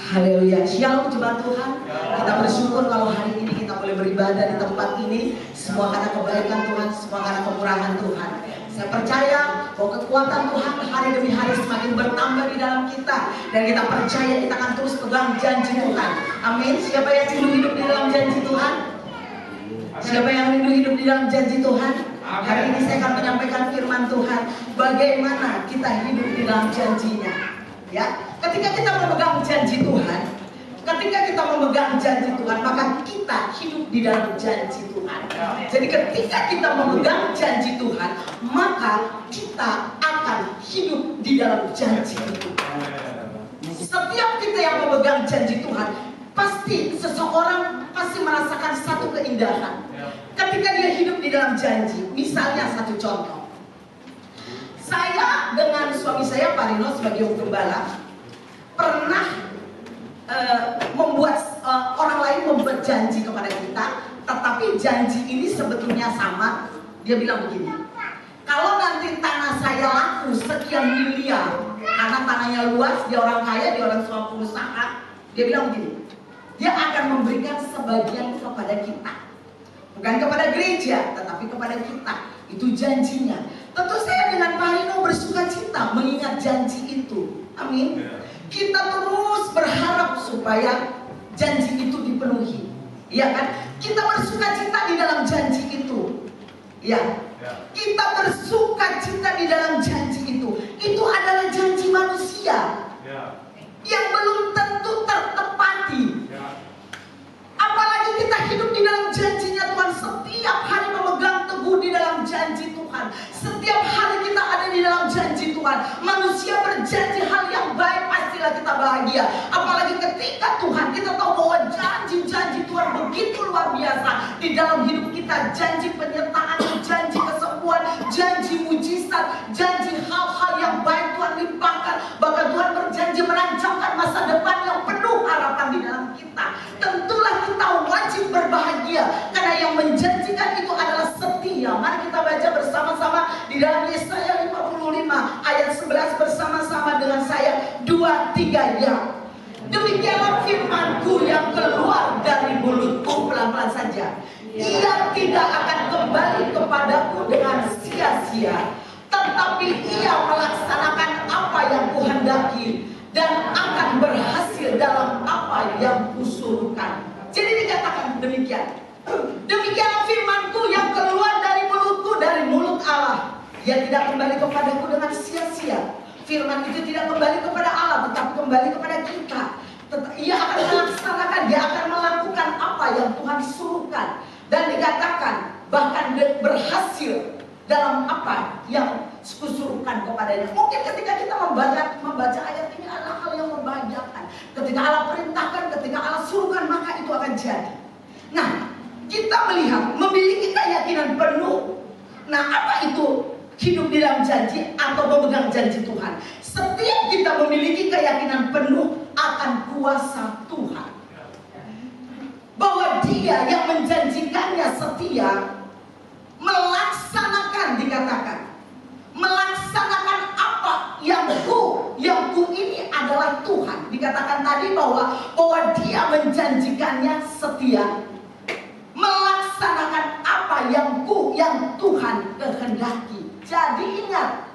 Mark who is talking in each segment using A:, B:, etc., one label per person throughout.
A: Haleluya, shalom jemaat Tuhan. Kita bersyukur kalau hari ini kita boleh beribadah di tempat ini. Semua karena kebaikan Tuhan, semua karena kemurahan Tuhan. Saya percaya bahwa kekuatan Tuhan hari demi hari semakin bertambah di dalam kita. Dan kita percaya kita akan terus pegang janji Tuhan. Amin. Siapa yang rindu hidup di dalam janji Tuhan? Siapa yang rindu hidup di dalam janji Tuhan? Hari ini saya akan menyampaikan firman Tuhan. Bagaimana kita hidup di dalam janjinya. Ya, ketika kita memegang janji Tuhan, maka kita hidup di dalam janji Tuhan. Jadi ketika kita memegang janji Tuhan, maka kita akan hidup di dalam janji itu. Setiap kita yang memegang janji Tuhan, pasti seseorang pasti merasakan satu keindahan. Ketika dia hidup di dalam janji, misalnya satu contoh. Saya dengan suami saya Pak Rino sebagai gembala pernah membuat orang lain membuat janji kepada kita, tetapi janji ini sebetulnya sama. Dia bilang begini, kalau nanti tanah saya laku sekian miliar, karena tanahnya luas, dia orang kaya, dia orang suami pengusaha, dia bilang begini, dia akan memberikan sebagian kepada kita, bukan kepada gereja, tetapi kepada kita. Itu janjinya. Tentu saya dengan Pak Rino bersuka cita mengingat janji itu. Amin. Kita terus berharap supaya janji itu dipenuhi. Ya kan? Kita bersuka cita di dalam janji itu. Ya. Kita bersuka cita di dalam janji itu. Itu adalah janji manusia yang belum tentu tertepati. Apalagi kita hidup di dalam janjinya Tuhan. Setiap hari memegang teguh di dalam janji Tuhan. Setiap hari kita ada di dalam janji Tuhan. Manusia berjanji hal yang baik, pastilah kita bahagia. Apalagi ketika Tuhan, kita tahu bahwa janji-janji Tuhan begitu luar biasa di dalam hidup kita. Janji penyertaan, janji kesembuhan, janji mujizat, janji hal-hal yang baik Tuhan limpahkan. Bahkan Tuhan berjanji merancangkan masa depan yang penuh harapan di dalam kita. Tentulah kita wajib berbahagia karena yang menjanjikan itu adalah setia. Mari kita baca bersama-sama di dalam Yesaya 55 ayat 11 bersama-sama dengan saya. 2-3 ya. Demikianlah firmanku yang keluar dari mulutku, pelan-pelan saja. Ia tidak akan kembali kepadaku dengan sia-sia, tetapi ia melaksanakan apa yang kuhendaki dan akan berhasil dalam apa yang kusuruhkan. Jadi dikatakan demikian. Demikianlah firmanku yang keluar dari mulutku, dari mulut Allah. Ia tidak kembali kepadaku dengan sia-sia. Firman itu tidak kembali kepada Allah, tetapi kembali kepada kita. Ia akan melaksanakan, dia akan melakukan apa yang Tuhan suruhkan. Dan dikatakan bahkan berhasil dalam apa yang kusuruhkan kepadanya. Mungkin ketika kita membaca ayat ini adalah hal yang membahagiakan. Ketika Allah perintahkan, ketika Allah suruhkan, maka itu akan jadi. Nah, kita melihat memiliki keyakinan penuh. Nah, apa itu hidup di dalam janji atau memegang janji Tuhan? Setiap kita memiliki keyakinan penuh akan kuasa Tuhan, bahwa Dia yang menjanjikannya setia, melaksanakan, dikatakan melaksanakan apa yang ku ini adalah Tuhan. Dikatakan tadi bahwa Dia menjanjikannya setia, melaksanakan apa yang Tuhan kehendaki. Jadi ingat,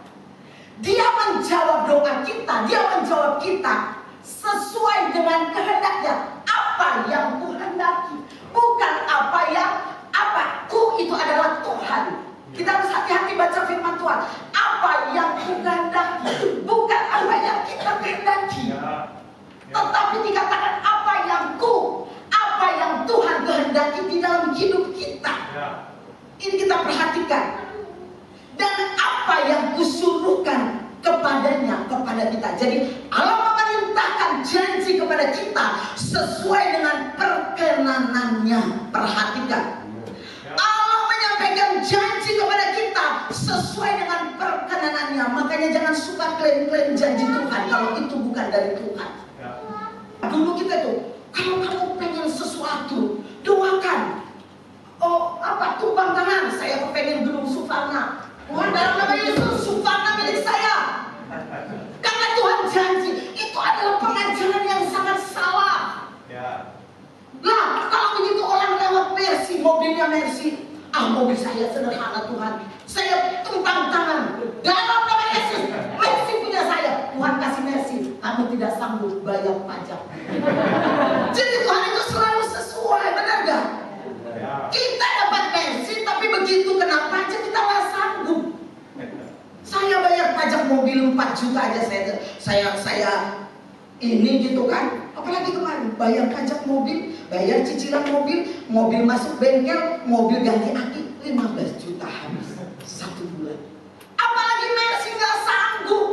A: Dia menjawab doa kita, Dia menjawab kita sesuai dengan kehendaknya. Apa yang kuhendaki, bukan ku itu adalah Tuhan. Kita harus hati-hati baca firman Tuhan. Apa yang kuhendaki, bukan apa yang kita kehendaki. Tetapi dikatakan apa yang Tuhan kehendaki di dalam hidup kita. Ini kita perhatikan. Dan apa yang kusuruhkan kepadanya, kepada kita. Jadi Allah memerintahkan janji kepada kita sesuai dengan perkenanannya. Perhatikan, Allah menyampaikan janji kepada kita sesuai dengan perkenanannya. Makanya jangan suka klaim-klaim janji Tuhan kalau itu bukan dari Tuhan. Dulu kita tuh, kalau kamu pengen sesuatu, doakan. Tumpang tangan, saya kepengen Gunung Sufarna. Tuhan, dalam nama Yesus, Sufarna milik saya. Karena Tuhan janji. Itu adalah pengajaran yang sangat salah. mobilnya Mercy. Mobil saya sederhana Tuhan. Saya tumpang tangan. Dalam nama Yesus, Mercy punya saya. Tuhan kasih Mercy. Kamu tidak sanggup bayar pajak. Jadi Tuhan itu selalu sesuai, benar gak? Kita dapat Mercy, tapi begitu kena pajak kita nggak sanggup. Saya bayar pajak mobil 4 juta aja saya ini gitu kan. Apalagi kemarin bayar pajak mobil, bayar cicilan mobil masuk bengkel, mobil ganti aki 15 juta habis 1 bulan. Apalagi Mercy nggak sanggup.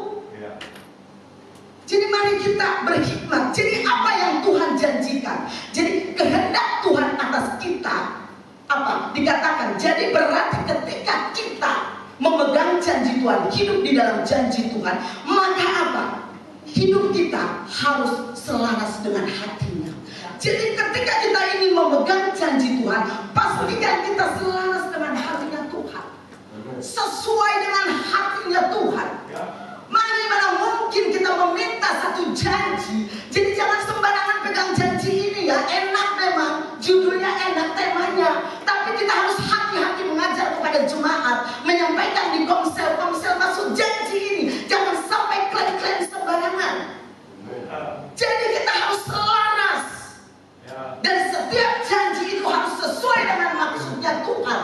A: Jadi mari kita berhikmat. Jadi apa yang Tuhan janjikan, jadi kehendak Tuhan atas kita, apa dikatakan? Jadi berarti ketika kita memegang janji Tuhan, hidup di dalam janji Tuhan, maka apa? Hidup kita harus selaras dengan hatinya. Jadi ketika kita ingin memegang janji Tuhan, pastikan kita selaras dengan hatinya Tuhan, sesuai dengan hatinya Tuhan. Bagaimana mungkin kita meminta satu janji? Jadi jangan sembarangan pegang janji ini ya. Enak memang, judulnya enak, temanya. Tapi kita harus hati-hati mengajar kepada jemaat, menyampaikan di komsel masuk janji ini. Jangan sampai klaim-klaim sembarangan. Jadi kita harus selaras. Dan setiap janji itu harus sesuai dengan maksudnya Tuhan.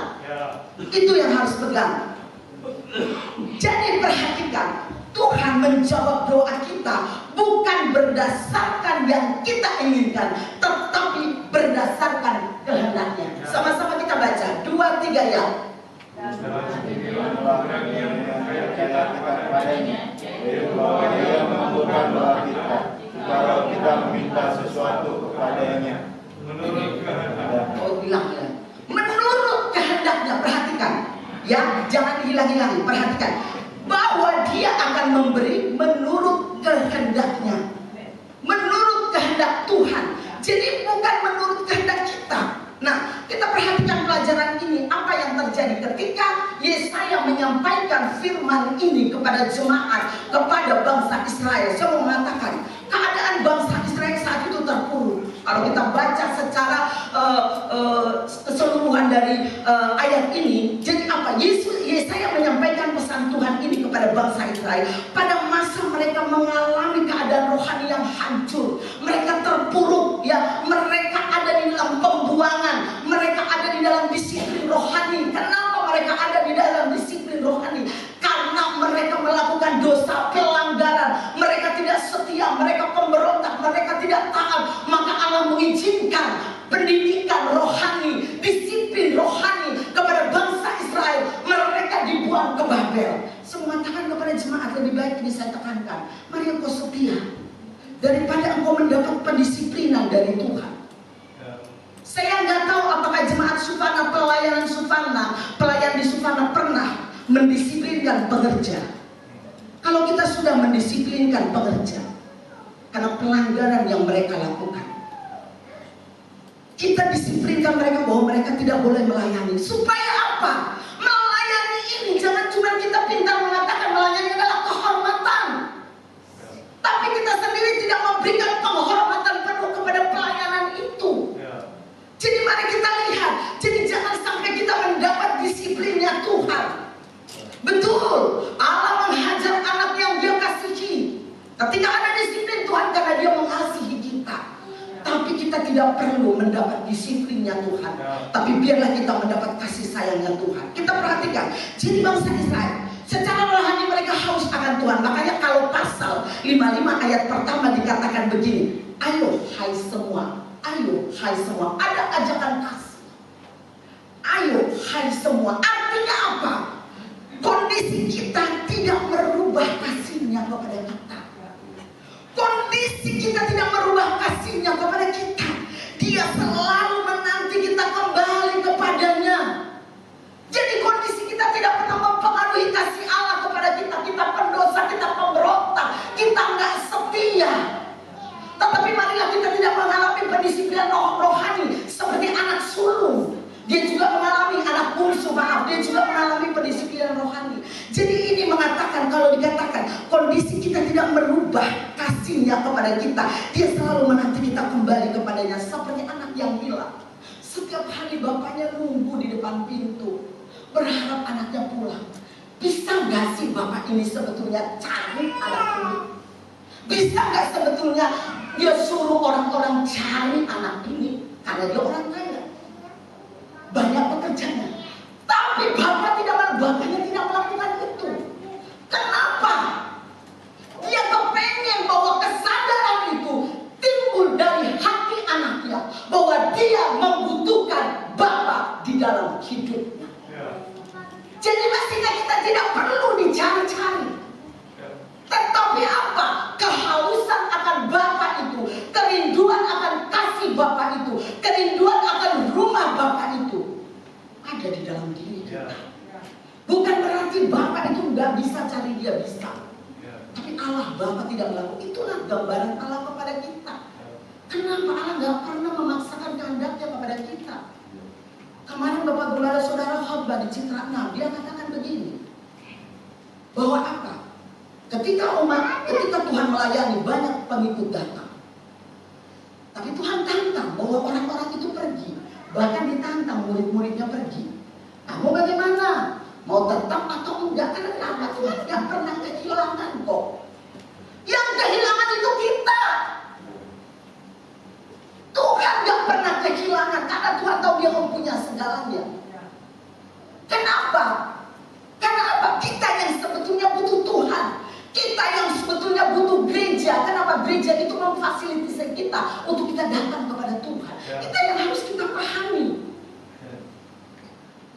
A: Itu yang harus pegang. Jadi perhatikan, Tuhan menjawab doa kita bukan berdasarkan yang kita inginkan, tetapi berdasarkan kehendaknya. Sama-sama kita baca 2-3 ya.
B: Dia mengabulkan doa kita kalau kita meminta sesuatu kepadanya menurut kehendaknya.
A: Oh bilang ya, menurut kehendaknya. Perhatikan ya, jangan dihilang-hilangi. Perhatikan bahwa dia akan memberi menurut kehendaknya, menurut kehendak Tuhan. Jadi bukan menurut kehendak kita. Nah, kita perhatikan pelajaran ini, apa yang terjadi ketika Yesaya menyampaikan firman ini kepada jemaat, kepada bangsa Israel. Saya mau mengatakan, keadaan bangsa Israel saat itu terpuruk. Kalau kita baca secara keseluruhan dari ayat ini, jadi apa? Yesaya menyampaikan pesan Tuhan ini kepada bangsa Israel pada masa mereka mengalami keadaan rohani yang hancur. Mereka terpuruk ya, mereka ada di dalam pembuangan, mereka ada di dalam disiplin rohani. Kenapa mereka ada di dalam disiplin rohani? Karena mereka melakukan dosa pelanggaran, mereka tidak setia, mereka pemberontak, mereka tidak taat. Maka Allah mengizinkan pendidikan rohani, disiplin rohani kepada bangsa Israel. Mereka dibuang ke Babel. Saya mengatakan kepada jemaat, lebih baik ini saya tekankan, mari engkau setia daripada engkau mendapat pendisiplinan dari Tuhan. Saya nggak tahu apakah jemaat Sufana, pelayan di Sufana pernah mendisiplinkan pekerja. Kalau kita sudah mendisiplinkan pekerja karena pelanggaran yang mereka lakukan, kita disiplinkan mereka bahwa mereka tidak boleh melayani. Supaya apa? Melayani ini jangan cuma kita pintar mengatakan melayani adalah kehormatan, tapi kita sendiri tidak memberikan penghormatan penuh kepada pelayanan itu. Jadi mari kita lihat, jadi jangan sampai kita mendapat disiplinnya Tuhan. Betul, Allah menghajar anak yang dia kasihi. Ketika ada disiplin Tuhan karena dia mengasihi kita. Tapi kita tidak perlu mendapat disiplinnya Tuhan, tapi biarlah kita mendapat kasih sayangnya Tuhan. Kita perhatikan, jadi bangsa Israel secara rohani mereka haus akan Tuhan. Makanya kalau pasal 55 ayat pertama dikatakan begini, ayo hai semua, ayo hai semua. Ada ajakan kasih, ayo hai semua. Artinya apa? Kondisi kita tidak merubah kasihnya kepada kita. Kondisi kita tidak merubah kasihnya kepada kita. Dia selalu menanti kita kembali kepadanya. Jadi kondisi kita tidak pernah mempengaruhi kasih Allah kepada kita. Kita pendosa, kita pemberontak, kita nggak setia. Tetapi marilah kita tidak mengalami pendisiplinan rohani seperti anak sulung. Dia juga mengalami anak bungsu, dia juga mengalami pendisiplinan rohani. Jadi ini mengatakan, kalau dikatakan kondisi kita tidak merubah kasihnya kepada kita, dia selalu menanti kita kembali kepadanya seperti anak yang hilang. Setiap hari Tapi bapaknya nunggu di depan pintu, berharap anaknya pulang. Bisa nggak sih bapak ini sebetulnya cari anak ini? Bisa nggak sebetulnya dia suruh orang-orang cari anak ini? Karena dia orang kaya, banyak pekerjaannya. Tapi bapaknya tidak melakukan itu. Kenapa? Dia kepengen bahwa kesadaran itu timbul dari hati anaknya, bahwa dia membutuhkan bapak di dalam hidupnya. Jadi mestinya kita tidak perlu dicari-cari. Tetapi apa? Kehausan akan bapak itu, kerinduan akan kasih bapak itu, kerinduan akan rumah bapak itu ada di dalam diri kita. Bukan berarti bapak itu nggak bisa cari, dia bisa. Tapi Allah Bapa tidak melakukan. Itulah gambaran Allah kepada kita. Kenapa Allah nggak pernah memaksakan kehendaknya kepada kita? Kemarin Bapak Gembala Saudara khotbah di Citra 6, dia katakan begini, bahwa apa? Ketika Tuhan melayani, banyak pengikut datang. Tapi Tuhan tantang bahwa orang-orang itu pergi. Bahkan ditantang murid-muridnya pergi. Nah, mau bagaimana? Mau tetap atau enggak? Karena kenapa? Tuhan tidak pernah kehilangan kok. Yang kehilangan itu kita. Tuhan gak pernah kehilangan karena Tuhan tahu dia mempunyai segalanya. Kenapa? Karena apa? Kita yang sebetulnya butuh Tuhan. Kita yang sebetulnya butuh gereja. Kenapa? Gereja itu memfasilitasi kita untuk kita datang kepada Tuhan. Kita yang harus kita pahami.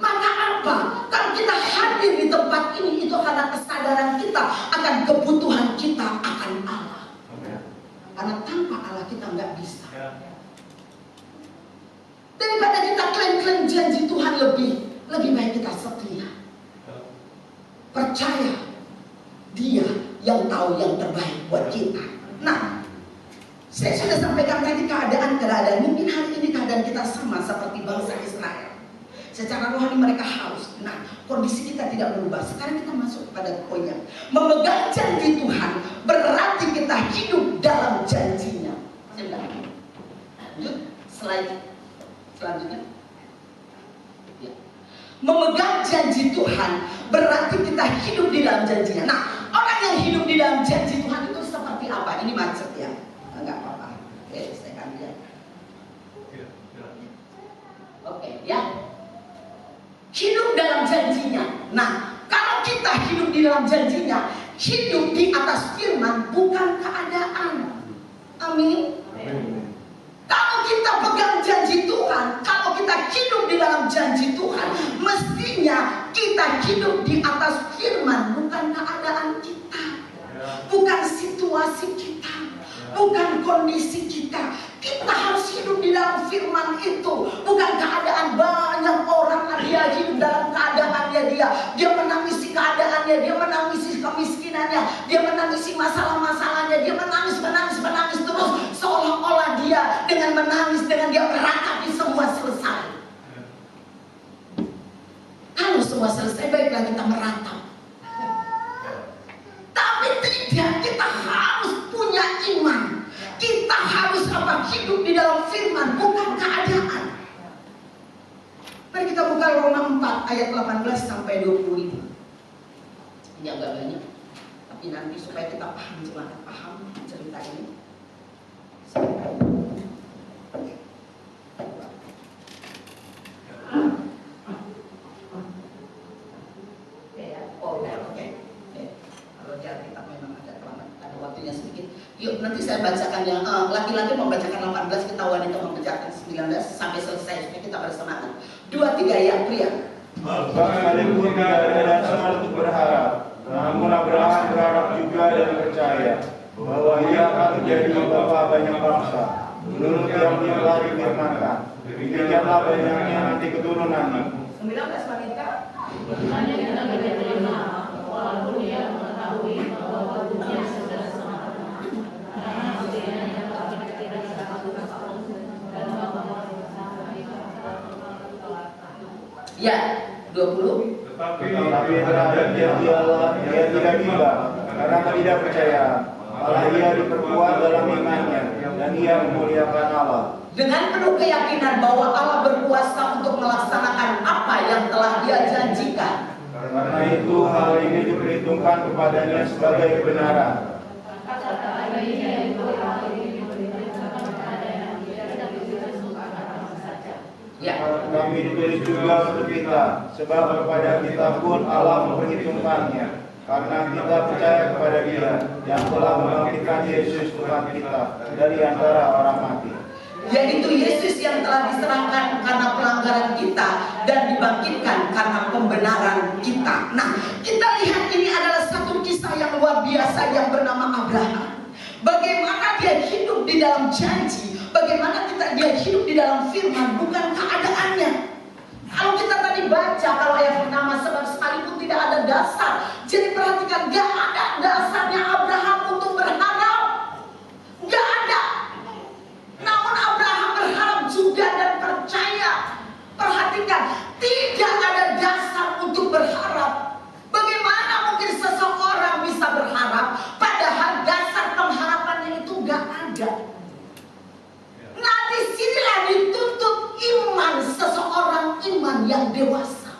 A: Maka apa? Kalau kita hadir di tempat ini, itu karena kesadaran kita akan kebutuhan kita akan Allah. Karena tanpa Allah kita nggak bisa. Daripada kita klaim-klaim janji Tuhan, lebih baik kita setia. Percaya Dia yang tahu yang terbaik buat kita. Nah, saya sudah sampaikan tadi keadaan-keadaan. Mungkin hari ini keadaan kita sama seperti bangsa Israel. Secara rohani mereka haus. Nah, kondisi kita tidak berubah. Sekarang kita masuk kepada poinnya. Memegang janji Tuhan berarti kita hidup dalam janjinya. Lanjut, selanjutnya. Ya. Memegang janji Tuhan berarti kita hidup di dalam janjinya. Nah, orang yang hidup di dalam janji Tuhan itu seperti apa? Ini macet ya? Enggak apa-apa. Oke, saya akan lihat. Oke, ya. Hidup dalam janjinya. Nah, kalau kita hidup di dalam janjinya, hidup di atas firman, bukan keadaan. Amin. Kalau kita pegang janji Tuhan, kalau kita hidup di dalam janji Tuhan, mestinya kita hidup di atas firman, bukan keadaan kita, bukan situasi kita, bukan kondisi kita. Kita harus hidup di dalam firman itu, bukan keadaan. Banyak orang dia hidup dalam keadaannya dia menangisi keadaannya, dia menangisi kemiskinannya, dia menangisi masalah-masalahnya, dia menangis terus, seolah-olah dia dengan menangis, dengan dia meratapi semua selesai. Kalau semua selesai, baiklah kita meratap. Tapi tidak, kita harus punya iman. Kita harus hidup di dalam firman, bukan keadaan. Mari kita buka Roma 4 ayat 18 sampai 25. Ini agak banyak, tapi nanti supaya kita paham, jemaat paham cerita ini. Waktunya sedikit. Yuk nanti saya bacakan yang laki-laki membacakan 18, kita wanita membacakan 19 sampai selesai supaya kita bersemangat. 2, 3 ya, pria.
B: Sekalipun tidak ada dasar untuk berharap, namun Abraham berharap juga dan percaya bahwa ia akan menjadi bapa banyak bangsa. Menurut yang dia telah difirmankan, demikianlah banyaknya nanti keturunanmu.
A: 19 wanita.
C: Hanya kita menerima, walaupun dia mengetahui bahwa waktunya sudah sempurna. Karena usianya tidak satu dan bahwa
A: Ya, 20.
B: Tetapi terhadap dia tidak tiba karena ketidakpercayaan. Malah ia diperkuat dalam imannya dan ia memuliakan Allah.
A: Dengan penuh keyakinan bahwa Allah berkuasa untuk melaksanakan apa yang telah Dia janjikan.
B: Karena itu hal ini diperhitungkan kepadanya sebagai kebenaran.
C: Kata-kata ini yaitu hal ini diperhitungkan kepadanya tidak dituliskan orang saja.
A: Ya.
B: Kami ditulis juga untuk kita, sebab kepada kita pun Allah memperhitungkannya, karena kita percaya kepada Dia yang telah membangkitkan Yesus Tuhan kita dari antara orang mati.
A: Yaitu Yesus yang telah diserahkan karena pelanggaran kita dan dibangkitkan karena pembenaran kita. Nah, kita lihat ini adalah satu kisah yang luar biasa yang bernama Abraham. Bagaimana dia hidup di dalam janji, bagaimana dia hidup di dalam firman, bukan keadaannya. Kalau kita tadi baca, kalau ayat pertama, sebab sekalipun tidak ada dasar. Jadi perhatikan, gak ada dasarnya Abraham untuk berharap. Gak ada. Namun Abraham berharap juga dan percaya. Perhatikan, tidak ada dasar untuk berharap. Bagaimana mungkin seseorang bisa berharap padahal dasar pengharapannya itu gak ada. Nah, disinilah dituntut iman seseorang, iman yang dewasa.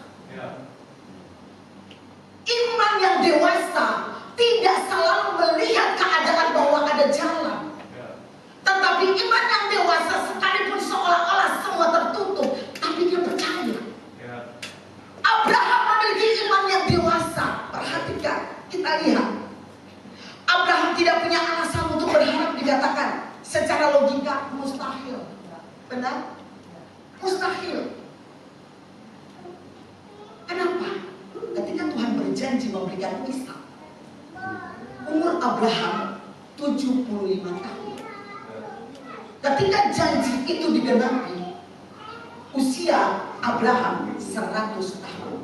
A: Iman yang dewasa tidak selalu melihat keadaan bahwa ada jalan. Tetapi iman yang dewasa sekalipun seolah-olah semua tertutup, tapi dia percaya. Abraham memiliki iman yang dewasa. Perhatikan, kita lihat. Abraham tidak punya alasan untuk berharap, dikatakan secara logika mustahil. Benar? Mustahil. Kenapa? Ketika Tuhan berjanji memberikan Ishak, umur Abraham 75 tahun. Ketika janji itu digenapi, usia Abraham 100 tahun.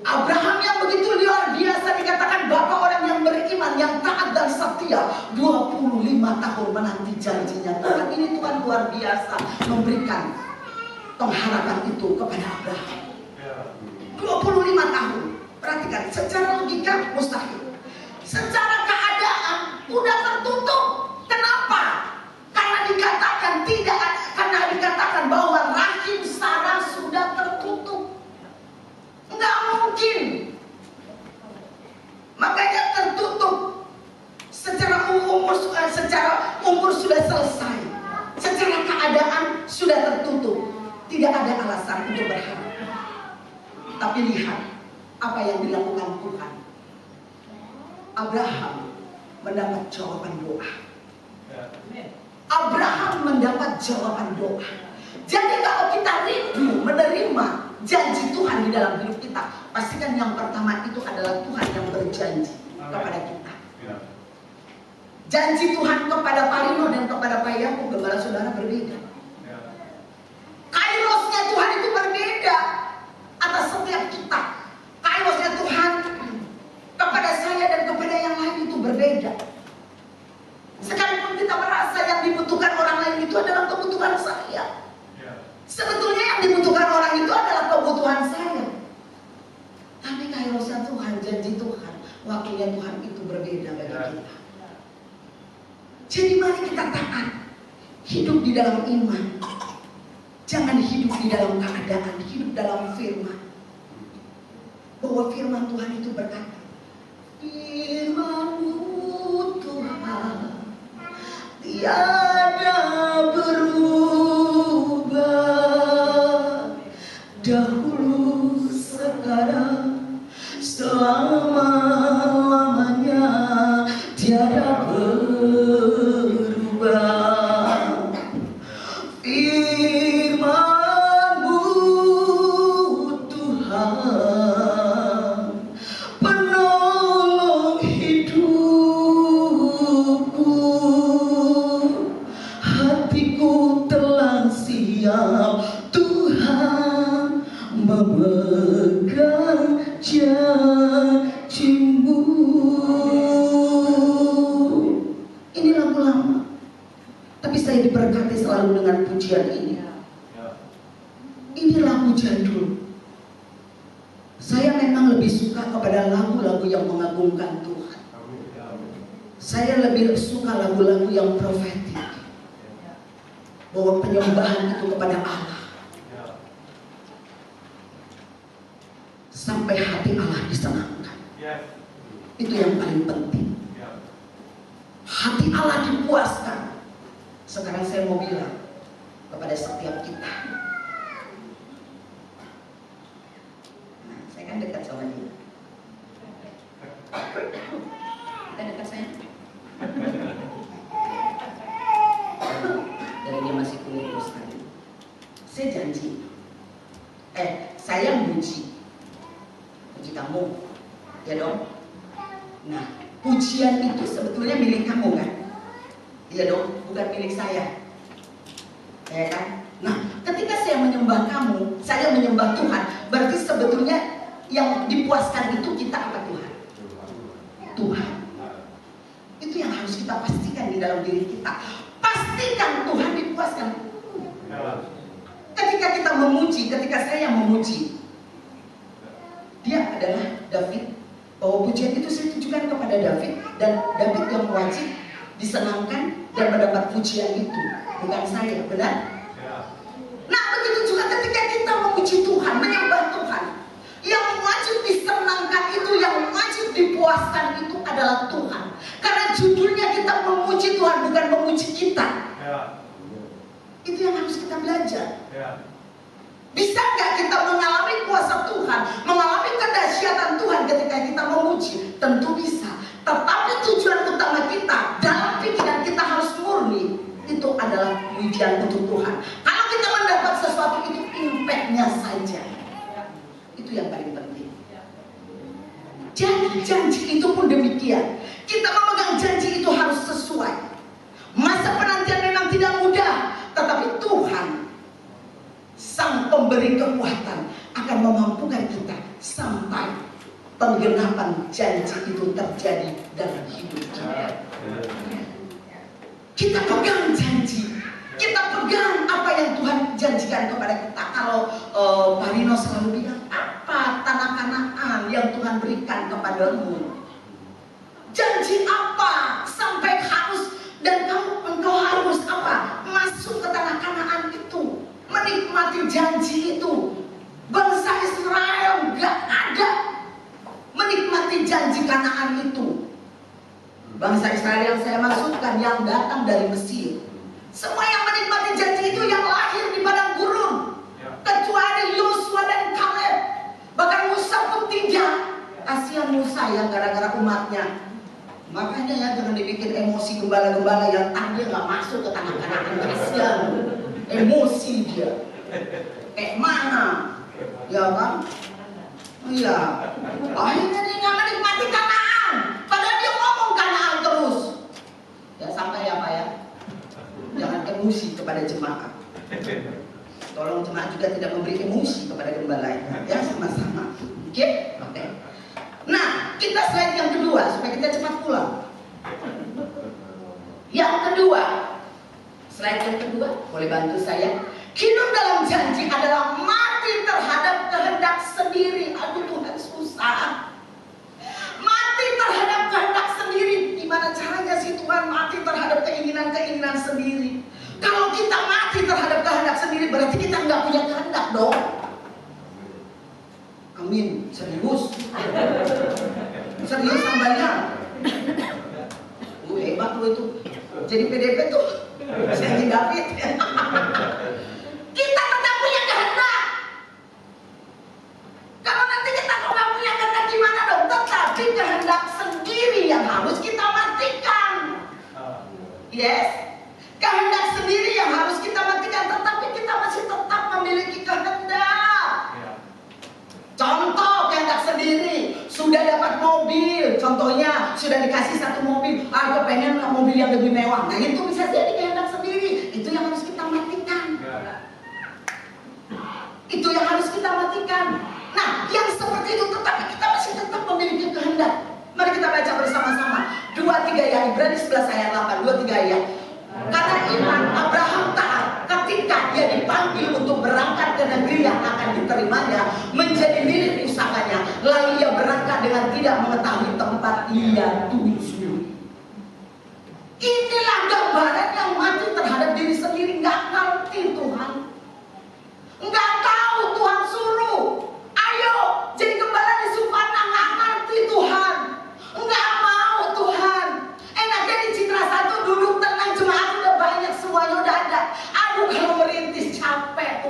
A: Abraham yang begitu luar biasa, dikatakan bapak orang yang beriman, yang taat dan setia, 25 tahun menanti janjinya Tuhan. Ini Tuhan luar biasa memberikan pengharapan itu kepada Abraham. 25 tahun. Perhatikan, secara logika mustahil. Secara keadaan udah tertutup. Kenapa? Karena dikatakan bahwa rahim Sarah sudah tertutup. Nggak mungkin. Makanya tertutup. Secara umur sudah selesai. Secara keadaan sudah tertutup. Tidak ada alasan untuk berharap. Tapi lihat apa yang dilakukan Tuhan. Abraham mendapat jawaban doa. Abraham mendapat jawaban doa. Jadi kalau kita rindu menerima janji Tuhan di dalam hidup kita, pastikan yang pertama itu adalah Tuhan yang berjanji kepada kita. Janji Tuhan kepada Pak Lino dan kepada Pak Yakub, gembala saudara, berbeda. Kairosnya Tuhan itu berbeda atas setiap kita. Kairosnya Tuhan kepada saya dan kepada yang lain itu berbeda. Sekalipun kita merasa yang dibutuhkan orang lain itu adalah kebutuhan saya, sebetulnya yang dibutuhkan orang itu adalah kebutuhan saya. Tapi kairosnya Tuhan, janji Tuhan, waktunya Tuhan itu berbeda bagi kita. Jadi mari kita taat, hidup di dalam iman. Jangan hidup di dalam keadaan, hidup dalam firman. Bahwa firman Tuhan itu berkata, firman-Mu Tuhan tiada berubah, dahulu sekarang selama-lamanya tiada berubah. Firman-Mu Tuhan penolong hidupku, hatiku telah siap Tuhan memegang janji-Mu. Ini lagu lama, tapi saya diberkati selalu dengan pujian ini. Ini lagu jadul. Saya memang lebih suka kepada lagu-lagu yang mengagungkan Tuhan. Saya lebih suka lagu-lagu yang profetik. bahwa penyembahan itu kepada Allah sampai hati Allah disenangkan. Itu yang paling penting. Hati Allah dipuaskan. Sekarang saya mau bilang kepada setiap kita. Nah, saya kan dekat sama dia. Kita dekat saya. Dan dia masih kuliah terus tadi. Saya janji. Saya puji kamu, ya dong. Nah, pujian itu sebetulnya milik kamu kan? Iya dong, bukan milik saya, ya kan? Nah, ketika saya menyembah kamu, saya menyembah Tuhan, berarti sebetulnya yang dipuaskan itu kita apa Tuhan? Tuhan. Itu yang harus kita pastikan di dalam diri kita. Pastikan Tuhan dipuaskan. Ketika kita memuji, ketika saya memuji, dia adalah David. Bahwa pujian itu saya tujukan kepada David, dan David yang wajib disenangkan dan mendapat pujian itu, bukan saya, benar? Nah, begitu juga ketika kita memuji Tuhan, menyembah Tuhan, yang wajib disenangkan itu, yang wajib dipuaskan itu adalah Tuhan. Karena judulnya kita memuji Tuhan, bukan memuji kita. Itu yang harus kita belajar. Bisa nggak kita mengalami kuasa Tuhan, mengalami kedahsyatan Tuhan ketika kita memuji? Tentu bisa. Tetapi tujuan utama kita dalam pikiran kita harus murni. Itu adalah pujian untuk Tuhan. Kalau kita mendapat sesuatu itu impact-nya saja. Itu yang paling penting. Jadi janji itu pun demikian. Kita memegang janji itu harus sesuai. Masa penantian memang tidak mudah, tetapi Tuhan Sang Pemberi kekuatan akan memampukan kita sampai penggenapan janji itu terjadi dalam hidup kita. Kita pegang janji, kita pegang apa yang Tuhan janjikan kepada kita. Kalau Pak Rino selalu bilang, apa tanah Kanaan yang Tuhan berikan kepadamu? Janji apa sampai harus, dan engkau harus apa? Masuk ke tanah Kanaan itu, menikmati janji itu. Bangsa Israel gak ada menikmati janji Kanaan itu. Bangsa Israel yang saya maksudkan yang datang dari Mesir. Semua yang menikmati janji itu yang lahir di padang gurun, kecuali Yosua dan Kaleb. Bahkan Musa pun tidak. Kasihan Musa ya, gara-gara umatnya. Makanya ya, jangan dibikin emosi gembala-gembala yang tadi nggak masuk ke tanah Kanaan. Kasihan, emosi dia. Kayak mana? Ya kan? Iya. Akhirnya dia nggak menikmati Kanaan, padahal dia ngomong Kanaan terus. Ya sampai ya Pak ya. Jangan emosi kepada jemaat. Tolong jemaat juga tidak memberi emosi kepada gembala ya, sama-sama. Oke? Oke. Nah, kita slide yang kedua supaya kita cepat pulang. Yang kedua, slide yang kedua, boleh bantu saya? Hidup dalam janji adalah mati terhadap kehendak sendiri. Aduh Tuhan, susah. Mati terhadap kehendak sendiri. Gimana caranya sih Tuhan mati terhadap keinginan-keinginan sendiri? Kalau kita mati terhadap kehendak sendiri, berarti kita nggak punya kehendak dong. Amin, serius. Serius sambalnya. Hebat lu itu. Jadi PDP tuh saya David. Kita tetap punya kehendak. Kalau nanti kita kok nggak punya kehendak gimana dong? Tetapi kehendak sendiri yang harus kita matikan. Yes, kehendak sendiri yang harus kita matikan. Tetapi kita masih tetap memiliki kehendak. Contoh kehendak sendiri, sudah dapat mobil, contohnya sudah dikasih satu mobil, aku pengen mobil yang lebih mewah. Nah itu bisa jadi kehendak sendiri. Itu yang harus kita matikan. Itu yang harus kita matikan. Nah, yang seperti itu tetapi kita masih tetap memiliki kehendak. Mari kita baca bersama-sama 2-3 ya, Ibrani 11 ayat 8, 2-3 ya. Karena iman Abraham taat ketika dia dipanggil untuk berangkat ke negeri yang akan diterimanya menjadi milik usahanya. Lalu ia berangkat dengan tidak mengetahui tempat ia tuju. Inilah gambaran yang mati terhadap diri sendiri, nggak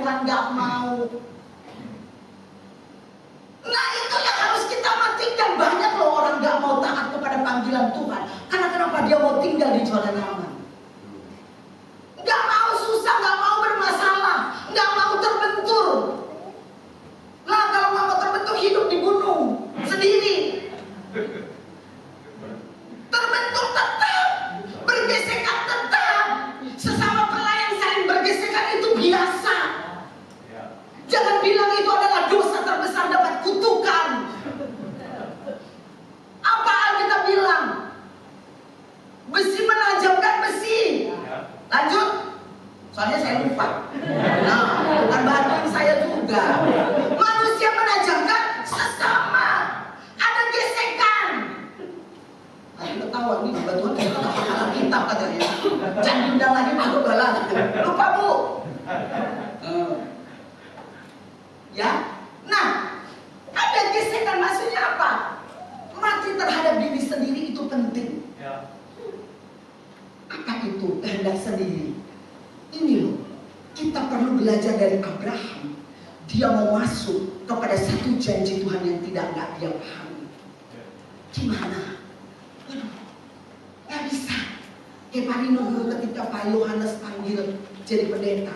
A: Tuhan nggak mau. Nah itu yang harus kita matikan. Banyak loh orang nggak mau taat kepada panggilan Tuhan. Karena kenapa? Dia mau tinggal di zona nyaman. Nggak mau susah, nggak mau bermasalah, nggak mau terbentur. Nah kalau nggak mau terbentur, hidup di gunung sendiri. Terbentur tetap, bergesekan tetap. Sesama pelayan saling bergesekan itu biasa. Jangan bilang itu adalah dosa terbesar dapat kutukan. Apa kita bilang? Besi menajamkan besi. Lanjut. Soalnya saya lupa. Nah, bukan bantuin saya juga. Manusia menajamkan sesama. Ada gesekan. Ayo ketawa nih, bantuan kita pakai kitab katanya. Jangan diundang lagi aku balas. Lupa Bu. Ya, nah ada gesekan, maksudnya apa? Mati terhadap diri sendiri itu penting. Apa itu kehendak sendiri? Ini loh, kita perlu belajar dari Abraham. Dia mau masuk kepada satu janji Tuhan yang nggak dia pahami. Gimana? Aduh, nggak bisa. Kayak Pak Rino dulu ketika Pak Yohanes panggil jadi pendeta,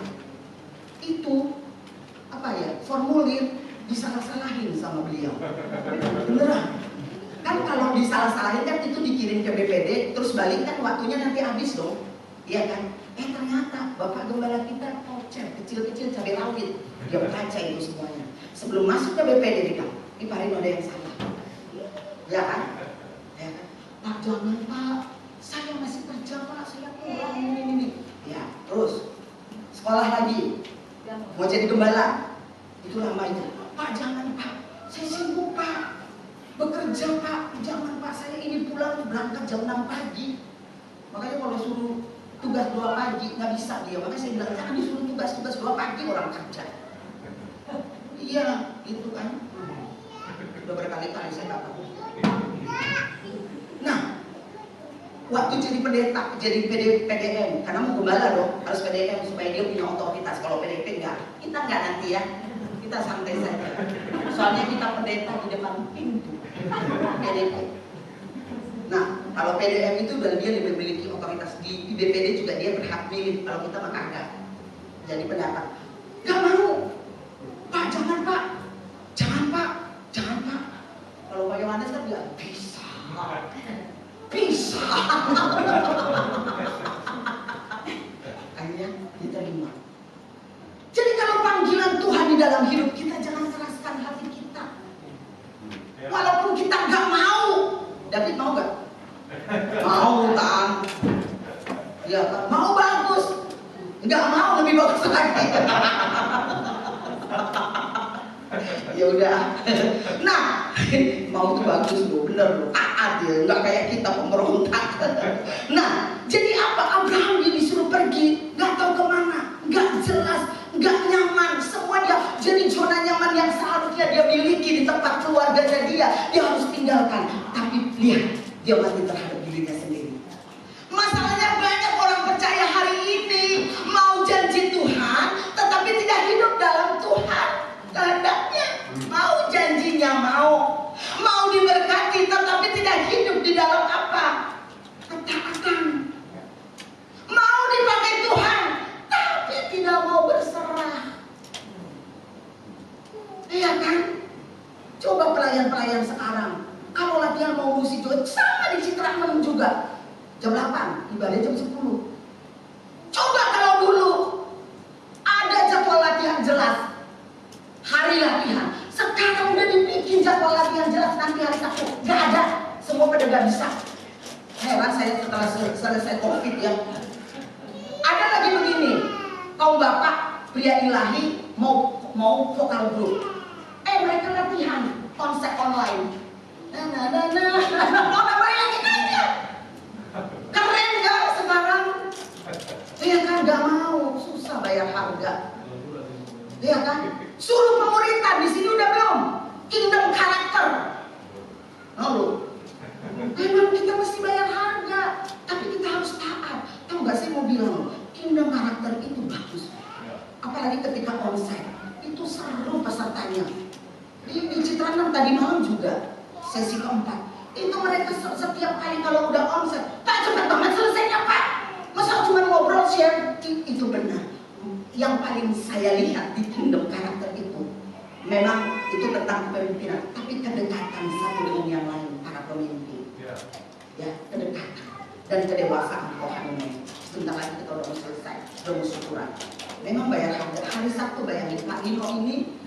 A: itu apa ya, formulir disalah-salahin sama beliau. Beneran. Kan kalau disalah-salahin kan itu dikirim ke BPD, terus balik kan waktunya nanti habis dong. Iya kan? Ternyata Bapak Gembala kita kocer, kecil-kecil cabai rawit. Dia baca itu semuanya. Sebelum masuk ke BPD dia bilang, ini Pak Rino ada yang salah. Ya kan? Ya kan? Pak jangan Pak, saya masih kerja Pak, saya kurang ini. Ya, terus sekolah lagi. Mau jadi gembala, itu lama itu. Pak jangan Pak, saya sibuk Pak, bekerja Pak, jangan Pak, saya ini pulang berangkat jam 6 pagi. Makanya kalau suruh tugas 2 pagi nggak bisa dia. Makanya saya bilang jangan disuruh tugas 2 pagi orang kerja. Iya, itu kan. Udah berkali-kali saya katakan. Nah, waktu jadi pendeta, jadi PDM, karena mau gembala dong, harus PDM supaya dia punya otoritas. Kalau PDP enggak, kita enggak nanti ya, kita santai saja. Soalnya kita pendeta di depan pintu PDP. Nah, kalau PDM itu dan dia lebih memiliki otoritas di BPD juga dia berhak milih. Kalau kita mah kagak. Jadi pendapat, gak mau, Pak jangan Pak, jangan Pak, jangan Pak. Kalau Pak Yohanes kan bilang bisa. Bisa. Akhirnya diterima. Jadi kalau panggilan Tuhan di dalam hidup kita, jangan keraskan hati kita. Walaupun kita nggak mau. David mau nggak? Mau kan? Ya kan? Mau bagus. Nggak mau lebih bagus lagi. Ya udah. Nah, mau itu bagus loh, bener loh, taat ya, nggak kayak kita pemberontak. Nah, jadi apa? Abraham dia disuruh pergi, nggak tahu kemana, nggak jelas, nggak nyaman, semua dia jadi zona nyaman yang seharusnya dia miliki di tempat keluarganya dia harus tinggalkan. Tapi lihat, dia mati terhadap dirinya sendiri. Masalahnya banyak orang percaya hari ini mau janji Tuhan, tetapi tidak hidup dalam Tuhan kehendaknya. Mau janjinya, mau diberkati, tetapi tidak hidup di dalam apa? Ketaatan. Mau dipakai Tuhan, tapi tidak mau berserah. Iya kan? Coba pelayan-pelayan sekarang, kalau latihan mau musik juga sama di Citraman juga. Jam 8, ibadah jam 10. Coba kalau dulu ada jadwal latihan jelas, hari latihan. Sekarang udah dibikin jadwal latihan jelas nanti hari Sabtu. Gak ada, semua pada gak bisa. Heran saya setelah selesai COVID ya. Ada lagi begini, kaum bapak pria ilahi mau vokal grup. Mereka latihan konsep online. Nah, bayangin aja. Keren gak sekarang? Iya kan, gak mau, susah bayar harga. Iya kan? Suruh pemuritan, di sini udah belum? Kingdom karakter. Lalu, memang kita mesti bayar harga, tapi kita harus taat. Tahu gak, saya mau bilang, kingdom karakter itu bagus. Apa apalagi ketika onsite, itu seru pesertanya. Di Citra 6 tadi malam juga, sesi keempat, itu mereka setiap kali kalau udah onsite, Pak cepat banget selesainya Pak, masa cuma ngobrol share. Itu benar. Yang paling saya lihat di Kingdom karakter itu, memang itu tentang kepemimpinan, tapi kedekatan satu dengan yang lain para pemimpin. Ya, kedekatan dan kedewasaan rohani. Sebentar lagi kita udah mau selesai, udah mau syukuran. Memang bayar harga. Hari Sabtu bayangin, Pak Nino ini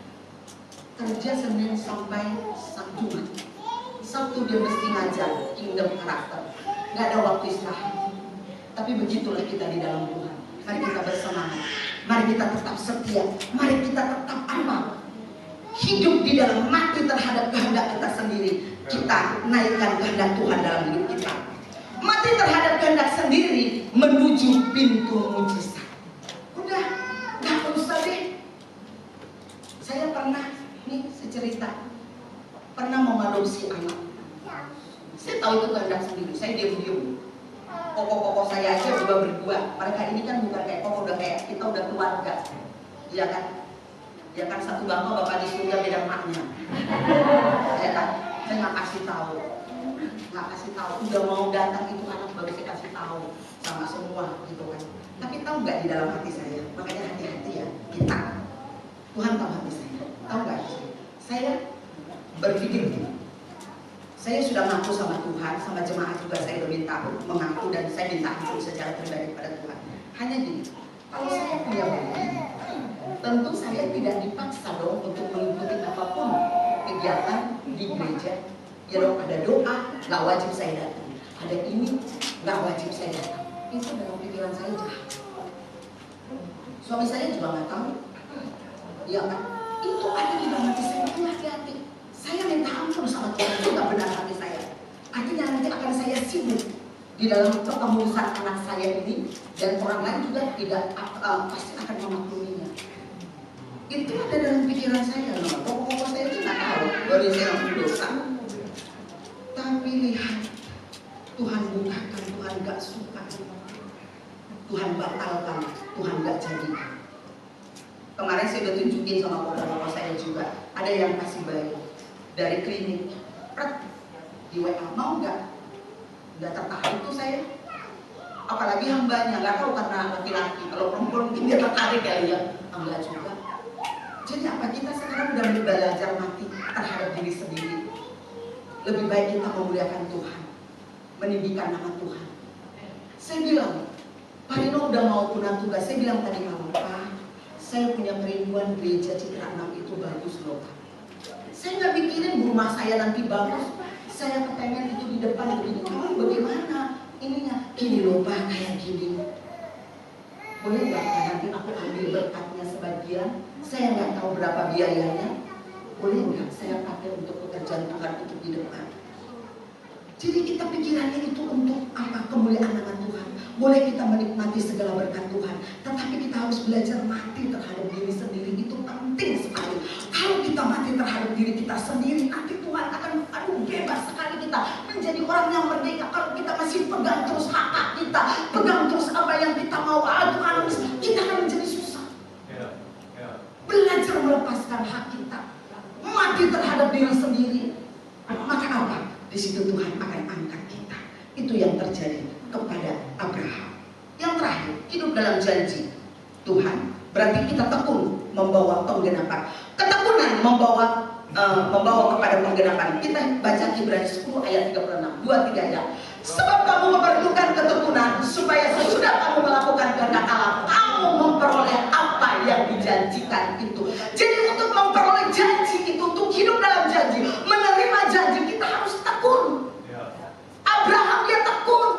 A: kerja Senin sampai Jumat. Sabtu dia mesti ngajar Kingdom karakter. Gak ada waktu istirahat. Tapi begitulah kita di dalam Tuhan. Mari kita bersemangat. Mari kita tetap setia. Mari kita tetap amal. Hidup di dalam mati terhadap kehendak kita sendiri. Kita naikkan kehendak Tuhan dalam hidup kita. Mati terhadap kehendak sendiri menuju pintu mujizat. Udah, gak usah deh. Saya pernah, nih secerita, pernah mengadopsi anak. Saya tahu itu kehendak sendiri. Saya diam-diam. Koko-koko saya aja juga berdua. Mereka ini kan bukan kayak koko, udah kayak kita udah keluarga. Iya kan? Ya kan satu bapak di surga beda maknya. Ya kan? Saya nggak kasih tahu. Udah mau datang itu anak baru saya kasih tahu sama semua gitu kan. Tapi tahu nggak di dalam hati saya? Makanya hati-hati ya kita. Tuhan tahu hati saya. Tahu nggak? Saya berpikir gini. Saya sudah ngaku sama Tuhan, sama jemaat juga saya udah minta mengaku dan saya minta ampun secara pribadi pada Tuhan. Hanya gini, kalau saya punya bayi, tentu saya tidak dipaksa dong untuk mengikuti apapun kegiatan di gereja. Ya dong, ada doa, nggak wajib saya datang. Ada ini, nggak wajib saya datang. Itu dalam pikiran saya jahat. Suami saya juga nggak tahu. Ya kan? Itu ada di dalam hati saya, hati-hati. Saya minta ampun sama Tuhan, itu nggak benar hati saya. Artinya nanti akan saya sibuk di dalam kepengurusan anak saya ini, dan orang lain juga tidak pasti akan memakluminya. Itu ada dalam pikiran saya loh. Pokok-pokok saya itu nggak tahu bahwa saya langsung dosa. Tapi lihat, Tuhan bukakan, Tuhan gak suka, Tuhan batalkan, Tuhan gak jadikan. Kemarin saya udah tunjukin sama pokok-pokok saya juga, ada yang kasih bayi dari klinik, di WA, mau nggak? Nggak tertarik tuh saya. Apalagi hambanya, nggak tahu karena laki-laki. Kalau perempuan mungkin dia tertarik kali ya, enggak juga. Jadi apa, kita sekarang udah belajar mati terhadap diri sendiri. Lebih baik kita memuliakan Tuhan, meninggikan nama Tuhan. Saya bilang, Pak Rino udah mau pulang tugas. Saya bilang tadi malam, Pak, saya punya kerinduan gereja Citra 6 itu bagus loh, Pak. Saya nggak mikirin rumah saya nanti bagus. Saya kepengen itu di depan begini. Kamu bagaimana? Ininya gini loh Pak, kayak gini. Boleh nggak Pak nanti aku ambil berkatnya sebagian? Saya nggak tahu berapa biayanya. Boleh nggak saya pakai untuk pekerjaan Tuhan untuk di depan? Jadi kita pikirannya itu untuk apa? Kemuliaan nama Tuhan. Boleh kita menikmati segala berkat Tuhan, tetapi kita harus belajar mati terhadap diri sendiri. Itu penting sekali. Kalau kita mati terhadap diri kita sendiri, nanti Tuhan akan bebas sekali kita menjadi orang yang merdeka. Kalau kita masih pegang terus hak kita, pegang terus apa yang kita mau, Tuhan, kita akan menjadi susah. Belajar melepaskan hak kita, mati terhadap diri sendiri. Maka apa? Di situ Tuhan akan angkat kita. Itu yang terjadi kepada Abraham. Yang terakhir, hidup dalam janji Tuhan. Berarti kita tekun membawa penggenapan. Ketekunan membawa kepada penggenapan. Kita baca Ibrani 10 ayat 36, 2-3 ya. Sebab kamu memerlukan ketekunan supaya sesudah kamu melakukan kehendak Allah, kamu memperoleh apa yang dijanjikan itu. Jadi untuk memperoleh janji itu, untuk hidup dalam janji, menerima janji, kita harus tekun. Abraham dia tekun.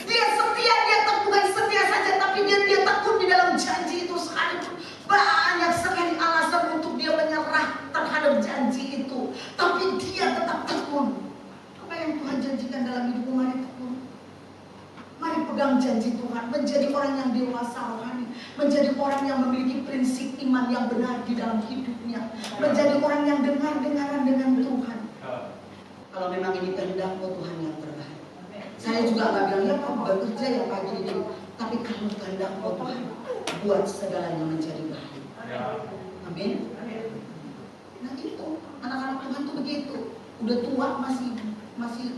A: Dia setia, dia bukan setia saja, tapi dia tekun di dalam janji itu sekalipun. Banyak sekali alasan untuk dia menyerah terhadap janji itu, tapi dia tetap tekun. Apa yang Tuhan janjikan dalam hidupmu, mari tekun. Mari pegang janji Tuhan, menjadi orang yang dewasa rohani, menjadi orang yang memiliki prinsip iman yang benar di dalam hidupnya, menjadi orang yang dengar-dengaran dengan Tuhan. Kalau memang ini kehendakmu, Tuhan yang terbaik. Saya juga nggak bilang ya Pak bekerja ya Pak gini, tapi kalau kehendakmu Tuhan, buat segalanya menjadi baik. Amin. Nah itu anak-anak Tuhan tuh begitu, udah tua masih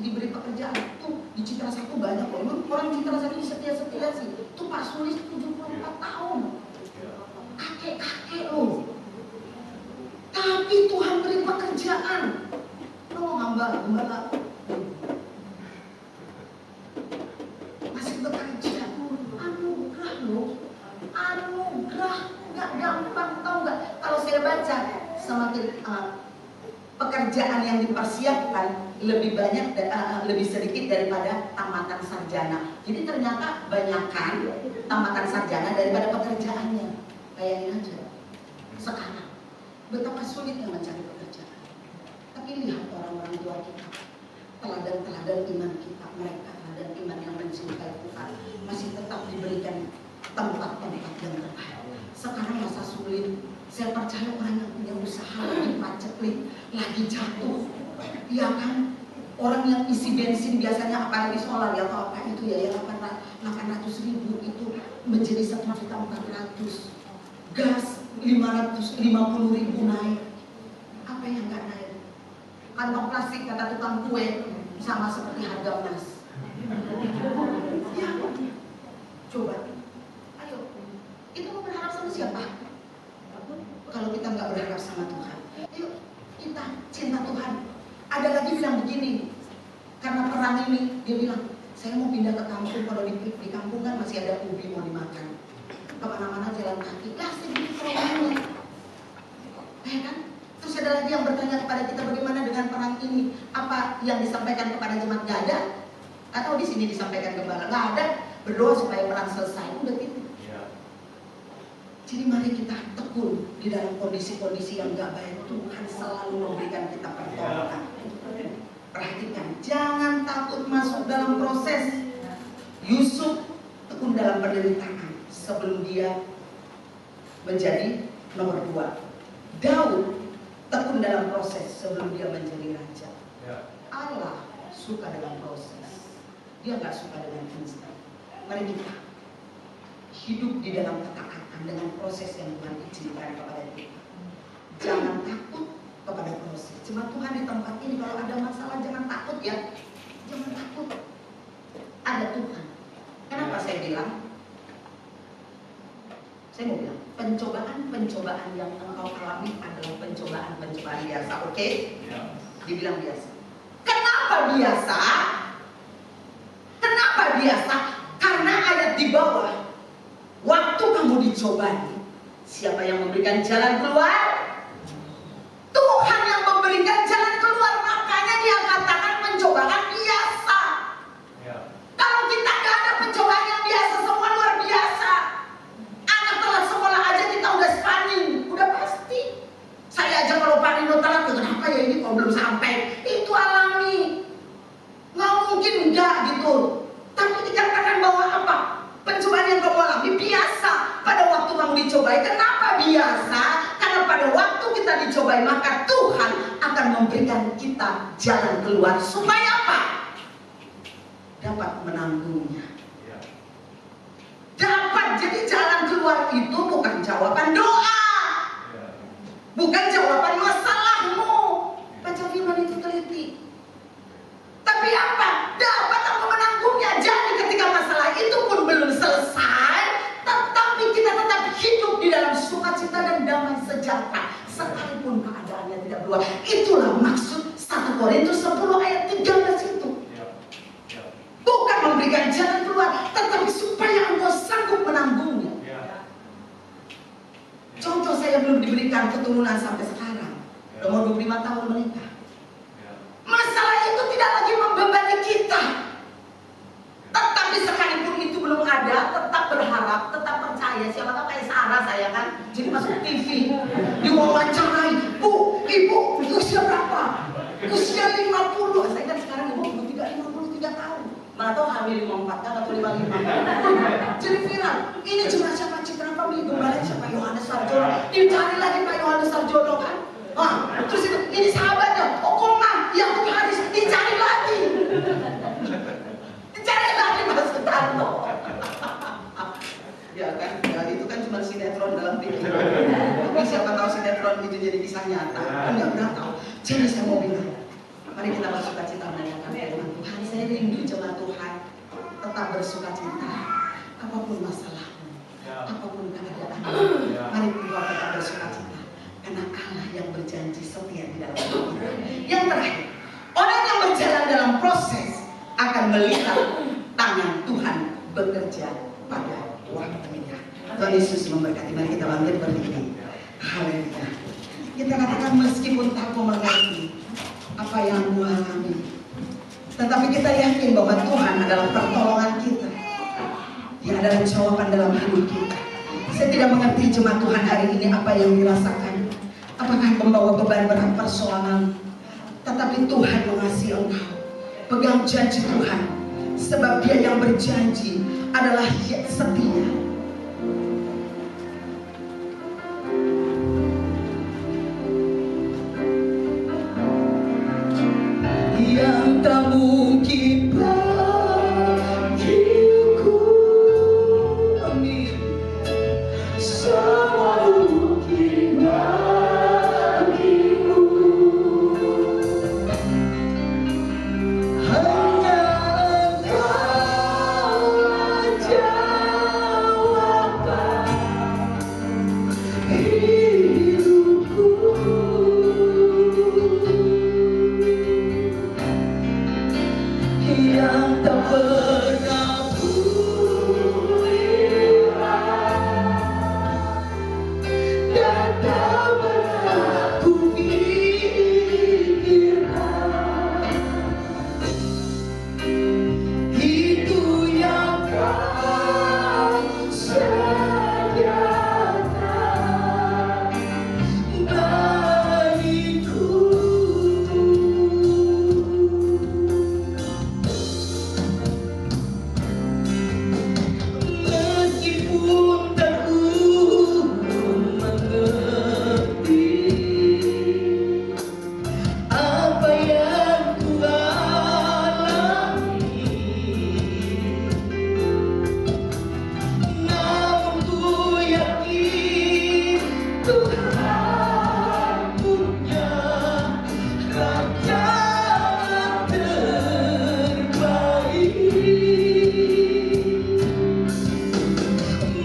A: diberi pekerjaan. Tuh di Citra 1 banyak loh. Orang Citra 1 setia sih. Tuh Pak Sulis 74 tahun, kakek loh. Tapi Tuhan beri pekerjaan. Lo hamba masih bekerja. Anugerah loh. Anugerah, nggak gampang, tau nggak? Kalau saya baca semakin pekerjaan yang dipersiapkan lebih banyak, lebih sedikit daripada tamatan sarjana. Jadi ternyata banyakkan tamatan sarjana daripada pekerjaannya. Bayangin aja sekarang betapa sulitnya mencari pekerjaan. Tapi lihat orang-orang tua kita, teladan-teladan iman kita, mereka teladan iman yang mencintai Tuhan, masih tetap diberikan tempat-tempat yang terbaik. Sekarang masa sulit, saya percaya orang yang punya usaha lagi paceklik, lagi jatuh, ya kan? Orang yang isi bensin biasanya apalagi solar ya atau apa itu ya 800.000 itu menjadi 1.400.000. Gas 550.000 naik. Apa yang nggak naik? Kantong plastik kata tukang kue sama seperti harga emas. Ya, coba. Ayo, itu mau berharap sama siapa? Kalau kita nggak berharap sama Tuhan. Ayo, kita cinta Tuhan. Ada lagi bilang begini, karena perang ini dia bilang, saya mau pindah ke kampung. Kalau di kampung kan masih ada ubi mau dimakan. Kemana-mana jalan kaki. Lah, saya bikin perangnya. Kan? Terus ada lagi yang bertanya kepada kita bagaimana dengan perang ini? Apa yang disampaikan kepada jemaat nggak ada? Atau di sini disampaikan gembala nggak ada? Berdoa supaya perang selesai. Udah gitu. Jadi mari kita tekun di dalam kondisi-kondisi yang gak baik. Tuhan selalu memberikan kita pertolongan. Perhatikan, jangan takut masuk dalam proses. Yusuf tekun dalam penderitaan sebelum dia menjadi nomor 2. Daud tekun dalam proses sebelum dia menjadi raja. Allah suka dengan proses. Dia gak suka dengan instan. Mari kita hidup di dalam ketaatan dengan proses yang Tuhan izinkan kepada kita. Jangan takut kepada proses. Cuma Tuhan di tempat ini kalau ada masalah jangan takut ya. Jangan takut. Ada Tuhan. Kenapa saya bilang? Saya mau bilang pencobaan yang engkau alami adalah pencobaan biasa. Oke? Dibilang biasa. Kenapa biasa? Kenapa biasa? Karena ayat di bawah. Waktu kamu dicobai, siapa yang memberikan jalan keluar? Tuhan yang memberikan jalan keluar. Makanya dia katakan pencobaan biasa. Kalau kita gak ada pencobaan yang biasa, semua luar biasa. Anak telat sekolah aja kita udah stunning, udah pasti. Saya aja kalau Pak Nino telat, kenapa ya ini kok belum sampai? Itu alami. Nggak mungkin enggak gitu. Tapi dikatakan bahwa apa? Pencobaan yang kamu alami biasa pada waktu kamu dicobai. Kenapa biasa? Karena pada waktu kita dicobai maka Tuhan akan memberikan kita jalan keluar supaya apa? Dapat menanggungnya. Dapat. Jadi jalan keluar itu bukan jawaban doa, bukan jawaban masalahmu. Baca firman itu teliti. Tapi apa? Dapat aku menanggungnya. Jadi ketika masalah itu pun belum selesai, tetapi kita tetap hidup di dalam sukacita dan damai sejahtera sekalipun keadaannya tidak berubah. Itulah maksud 1 Korintus 10 ayat 13 itu. Bukan memberikan jalan keluar, tetapi supaya engkau sanggup menanggungnya. Contoh, saya belum diberikan keturunan sampai sekarang. Umur 25 tahun menikah. Masalah itu tidak lagi membebani kita. Tetapi sekalipun itu belum ada, tetap berharap, tetap percaya. Siapa tahu kayak Sarah saya kan, jadi masuk TV, diwawancarai, Bu, Ibu usia berapa? Usia 50. Saya kan sekarang ibu 53 tahun. Mana tahu hamil 54 kan atau 55. Jadi viral. Ini cuma siapa Citra Family, gembala siapa Yohanes Sarjono. Dicari lagi Pak Yohanes Sarjono kan. Terus ini sahabatnya, Okoma, Yakub Haris, dicari lagi. Dicari lagi Mas Sutanto. Ya kan, ya itu kan cuma sinetron dalam pikiran. Tapi siapa tahu sinetron itu jadi kisah nyata. Enggak pernah tahu. Jadi saya mau bilang, mari kita bersukacita menyanyikan firman Tuhan. Saya rindu jemaat Tuhan tetap bersukacita. Apapun masalahmu, apapun keadaanmu, mari kita tetap bersukacita. Karena Allah yang berjanji setia di dalam hidup kita. Yang terakhir, orang yang berjalan dalam proses akan melihat tangan Tuhan bekerja pada waktunya. Tuhan Yesus memberkati. Mari kita bangkit berdiri. Haleluya. Kita katakan meskipun tak mengerti apa yang Tuhan alami, tetapi kita yakin bahwa Tuhan adalah pertolongan kita. Dia adalah jawaban dalam hidup kita. Saya tidak mengerti jemaat Tuhan hari ini apa yang dirasakan. Apakah membawa beban berat persoalan? Tetapi Tuhan mengasihi engkau. Pegang janji Tuhan, sebab Dia yang berjanji adalah setia. Yang tak mungkin bagiku, amin. Semua mungkin bagimu. Hanya Engkaulah jawaban hidupku. Yang tak pernah kulihat dan tak pernah kupikirkan, itu yang Kau sediakan bagiku. Meskipun tak ku mengerti apa yang ku alami, namun ku yakin Tuhan punya rancangan terbaik.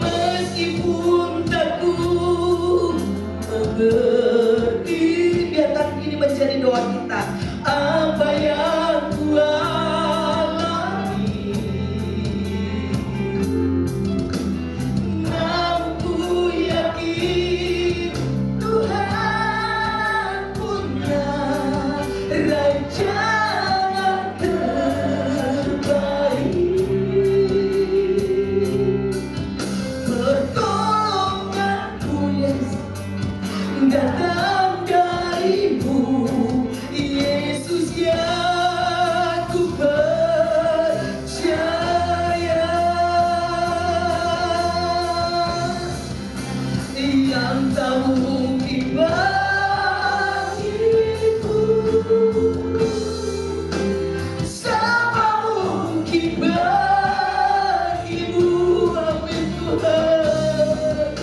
A: Meskipun tak ku mengerti, biarkan ini menjadi doa kita. Apa yang ku alami, namun ku yakin Tuhan punya rancangan terbaik. Pertolonganku Yesus datang darimu, Yesus yang ku percaya. Yang tak mungkin bagiku, sama mungkin bagimu, amin Tuhan.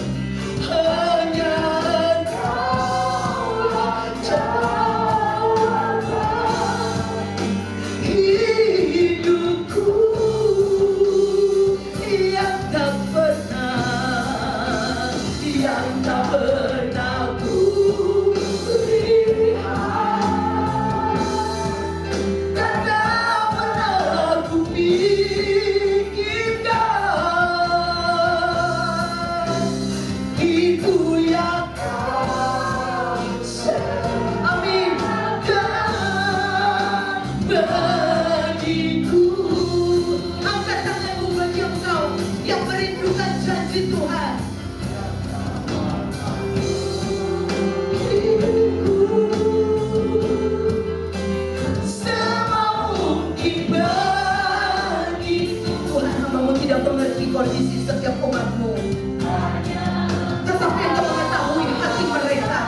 A: Hanya Engkaulah jawaban hidupku. Yang tak pernah ku lihat dan tak pernah ku pikirkan, itu yang Kau sediakan bagiku. Angkat tanganmu bagi engkau yang merindukan janji Tuhan. Semua mungkin bagiku. Tuhan, hamba-Mu tidak mengerti kondisi setiap umat-Mu, tetapi Engkau mengetahui hati mereka,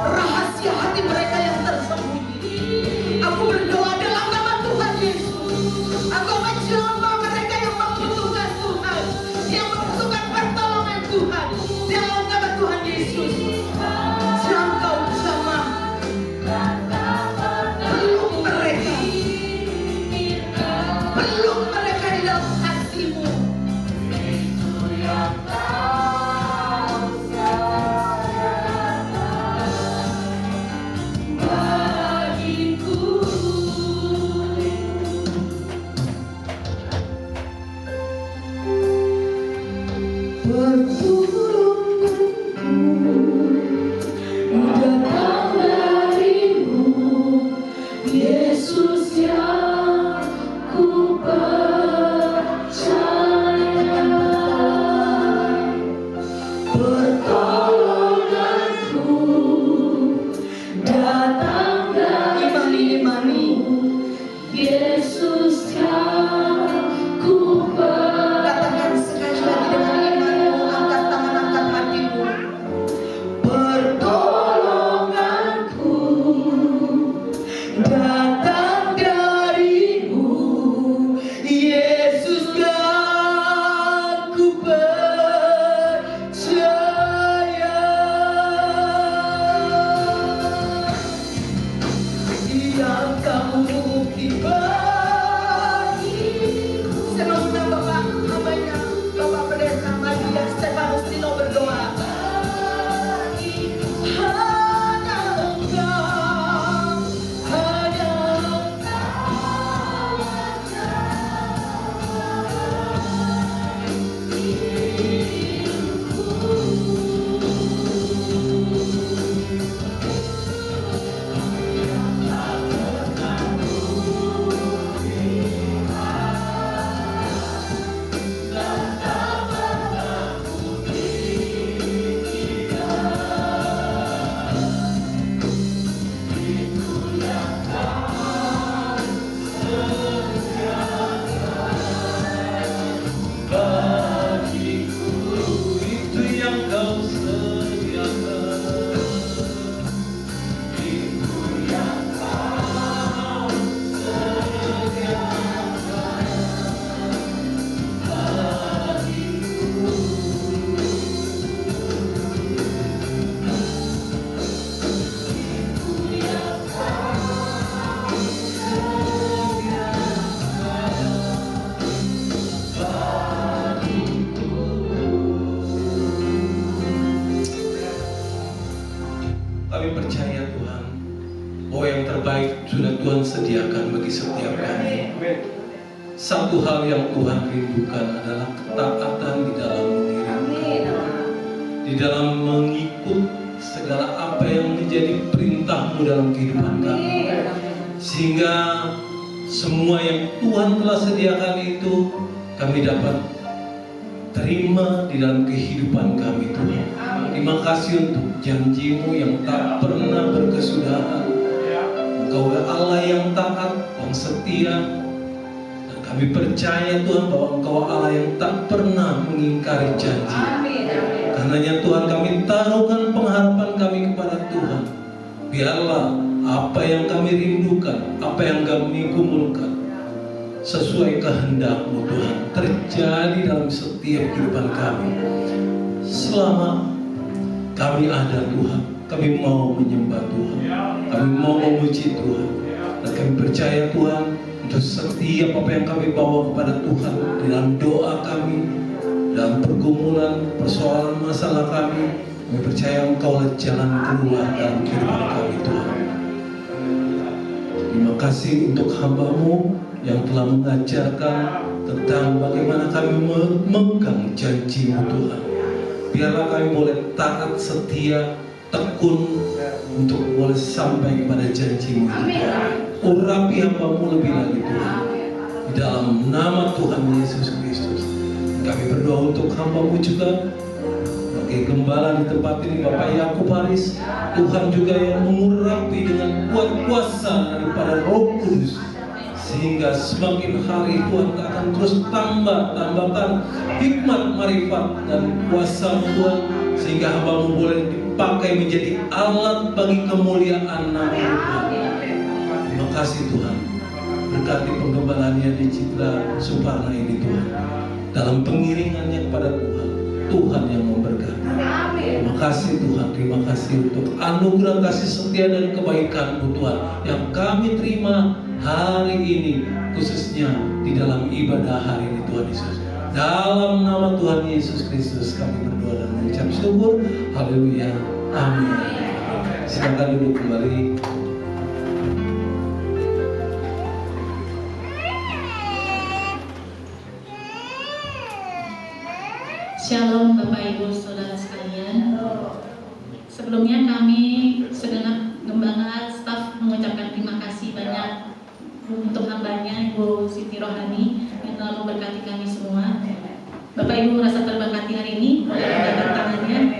A: rahasia hati mereka yang tersembunyi. Aku berdoa dalam nama Tuhan Yesus, Engkau menjelma mereka yang membutuhkan Tuhan, yang membutuhkan pertolonganku datang dari
C: Yesus yang ku
A: Katakan sekali lagi dengan imanmu, angkat tangan, angkat hatimu. Pertolonganku datang darimu, Yesus yang ku percaya. Yang kamu bagiku. Saya mau undang Bapak hambanya, Bapak Pendeta Madia Stefanus Tino berdoa. Hanya Engkau, hanya
D: itu yang kau sediakan. Kami percaya Tuhan bahwa yang terbaik sudah Tuhan sediakan bagi setiap kami. Satu hal yang Tuhan rindukan adalah ketaatan di dalam mengiringkan, di dalam mengikut segala apa yang menjadi perintah-Mu dalam kehidupan kami. Sehingga semua yang Tuhan telah sediakan itu kami dapat terima di dalam kehidupan kami Tuhan. Terima kasih untuk janji-Mu yang tak pernah berkesudahan. Engkau Allah yang taat, yang setia. Dan kami percaya Tuhan bahwa Engkau Allah yang tak pernah mengingkari janji. Karenanya Tuhan kami taruhkan pengharapan kami kepada Tuhan. Biarlah apa yang kami rindukan, apa yang kami gumulkan sesuai kehendak-Mu Tuhan terjadi dalam setiap kehidupan kami. Selama kami ada Tuhan, kami mau menyembah Tuhan, kami mau memuji Tuhan, dan kami percaya Tuhan untuk setiap apa yang kami bawa kepada Tuhan di dalam doa kami, dalam pergumulan, persoalan, masalah kami percaya Engkau lah jalan keluar dalam kehidupan kami Tuhan. Terima kasih untuk hamba-Mu yang telah mengajarkan tentang bagaimana kami memegang janji-Mu Tuhan. Biarlah kami boleh taat, setia, tekun untuk boleh sampai kepada janji-Mu Tuhan. Urapi hamba-Mu lebih lagi Tuhan. Di dalam nama Tuhan Yesus Kristus kami berdoa untuk hamba-Mu juga, sebagai gembala di tempat ini Bapak Yakub Haris. Tuhan juga yang mengurapi dengan kuat kuasa daripada Roh Kudus, sehingga semakin hari Tuhan akan terus tambahkan hikmat, marifat dan kuasa Tuhan, sehingga hamba-Mu boleh dipakai menjadi alat bagi kemuliaan nama Tuhan. Terima kasih Tuhan, berkati penggembalaannya di Citra Suparna ini Tuhan, dalam pengiringannya kepada Tuhan, Tuhan yang memberkati. Terima kasih Tuhan, terima kasih untuk anugerah kasih setia dan kebaikan-Mu Tuhan yang kami terima hari ini, khususnya di dalam ibadah hari ini Tuhan Yesus. Dalam nama Tuhan Yesus Kristus kami berdoa dan mengucap syukur. Haleluya. Amin. Silakan duduk kembali.
C: Shalom Bapak Ibu Saudara sekalian. Sebelumnya kami segenap gembala staf mengucapkan terima kasih banyak untuk hambanya Ibu Siti Rohani yang telah memberkati kami semua. Bapak Ibu merasa terberkati hari ini, boleh angkat tangannya.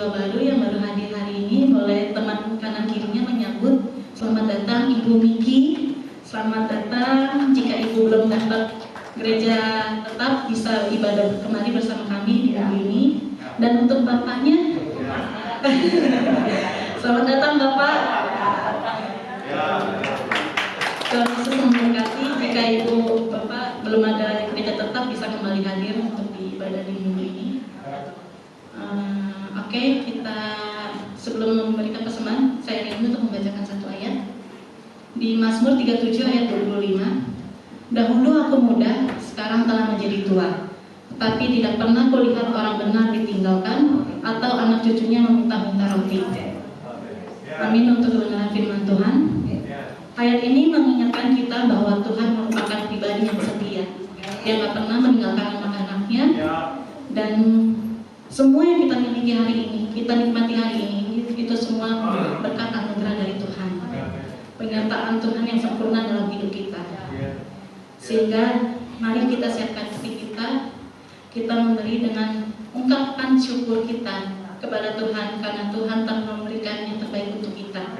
C: mahasiswa baru yang baru hadir hari ini, boleh teman kanan kirinya menyambut. Selamat datang Ibu Miki. Selamat datang. Jika Ibu belum dapat gereja tetap, bisa ibadah kemari bersama kami di minggu ini. Dan untuk Bapaknya, selamat datang Bapak. Tuhan Yesus memberkati. Jika Ibu Bapak belum ada gereja tetap, bisa kembali hadir untuk ibadah di minggu ini. Oke, kita sebelum memberikan persembahan, saya rindu untuk membacakan satu ayat di Mazmur 37 ayat 25. Dahulu aku muda, sekarang telah menjadi tua, tetapi tidak pernah kulihat orang benar ditinggalkan atau anak cucunya meminta-minta roti. Amin untuk kebenaran firman Tuhan. Ayat ini mengingatkan kita bahwa Tuhan merupakan pribadi yang setia. Dia tak pernah meninggalkan anak-anaknya, dan semua yang kita miliki hari ini, kita nikmati hari ini, itu semua berkat anugerah dari Tuhan. Penyertaan Tuhan yang sempurna dalam hidup kita. Sehingga mari kita siapkan hati kita memberi dengan ungkapan syukur kita kepada Tuhan, karena Tuhan telah memberikan yang terbaik untuk kita.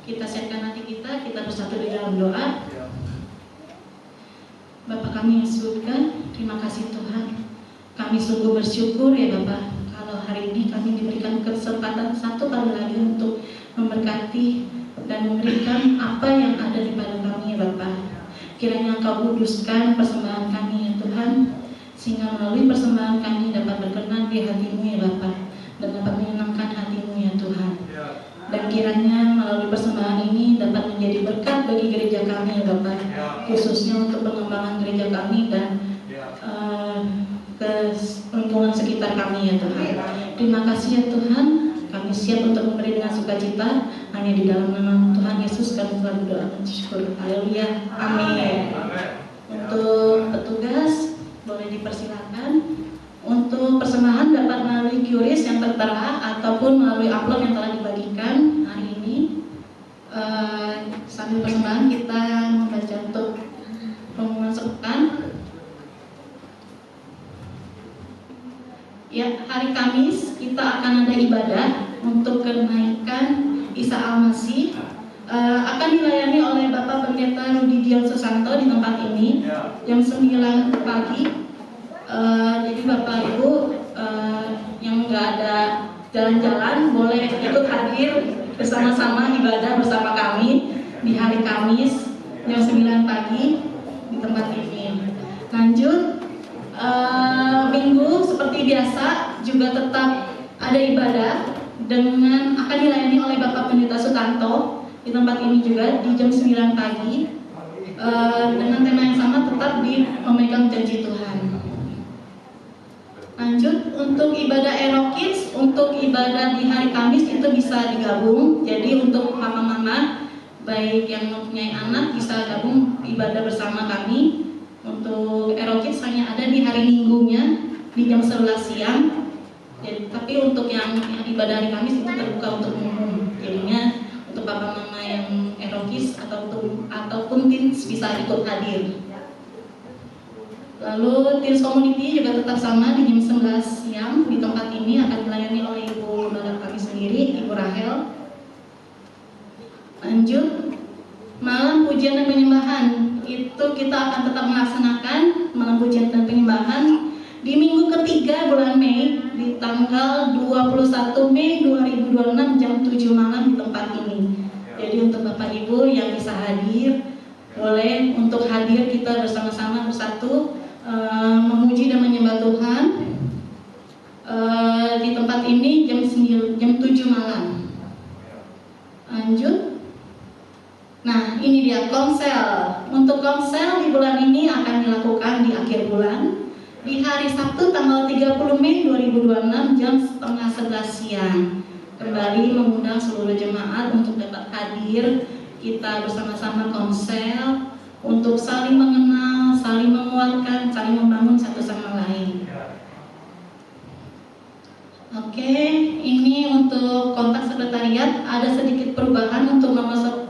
C: Kita siapkan hati kita bersatu di dalam doa. Bapa kami yang surga, terima kasih Tuhan. Kami sungguh bersyukur ya Bapak, kalau hari ini kami diberikan kesempatan satu kali lagi untuk memberkati dan memberikan apa yang ada di pada kami ya Bapak. Kiranya Engkau kuduskan persembahan kami ya Tuhan, sehingga melalui persembahan kami dapat berkenan di hati-Mu ya Bapak, dan dapat menyenangkan hati-Mu ya Tuhan. Dan kiranya melalui persembahan ini dapat menjadi berkat bagi gereja kami ya Bapak, khususnya untuk pengembangan gereja kami dan ke lingkungan sekitar kami ya Tuhan. Terima kasih ya Tuhan, kami siap untuk memberi dengan sukacita. Hanya di dalam nama Tuhan Yesus kami telah berdoa dan syukur. Haleluya, amin. Untuk petugas boleh dipersilakan. Untuk persembahan dapat melalui QRIS yang tertera ataupun melalui amplop yang telah dibagikan hari ini. Sambil persembahan kita membaca untuk pengumuman sepekan. Ya, hari Kamis kita akan ada ibadah untuk kenaikan Isa Al-Masih. Akan dilayani oleh Bapak Pendeta Rudi Dion Susanto di tempat ini jam 9 pagi. Jadi Bapak Ibu yang nggak ada jalan-jalan boleh ikut hadir bersama-sama ibadah bersama kami di hari Kamis jam 9 pagi di tempat ini. Lanjut, Minggu seperti biasa juga tetap ada ibadah dengan akan dilayani oleh Bapak Pendeta Sutanto di tempat ini juga di jam 9 pagi dengan tema yang sama, tetap di memegang janji Tuhan. Lanjut, untuk ibadah Erokids, untuk ibadah di hari Kamis itu bisa digabung. Jadi untuk mama-mama baik yang mempunyai anak bisa gabung ibadah bersama kami. Untuk Erokids hanya ada di hari Minggunya di jam 11 siang. Jadi, tapi untuk yang ibadah hari Kamis itu terbuka untuk umum. Jadinya untuk papa mama yang Erokids ataupun teens bisa ikut hadir. Lalu teens community juga tetap sama di jam 11 siang di tempat ini akan dilayani oleh ibu lembaga kami sendiri, Ibu Rahel. Lanjut, malam pujian dan penyembahan itu kita akan tetap melaksanakan malam pujian dan penyembahan di minggu ketiga bulan Mei di tanggal 21 Mei 2026 jam 7 malam di tempat ini. Jadi untuk Bapak Ibu yang bisa hadir, boleh untuk hadir kita bersama-sama bersatu memuji dan menyembah Tuhan di tempat ini jam 7 malam. Lanjut. Nah, ini dia konsel. Untuk konsel di bulan ini akan dilakukan di akhir bulan di hari Sabtu tanggal 30 Mei 2026 jam setengah 11 siang. Kembali mengundang seluruh jemaat untuk dapat hadir. Kita bersama-sama konsel untuk saling mengenal, saling menguatkan, saling membangun satu sama lain. Oke, ini untuk kontak sekretariat ada sedikit perubahan untuk nomor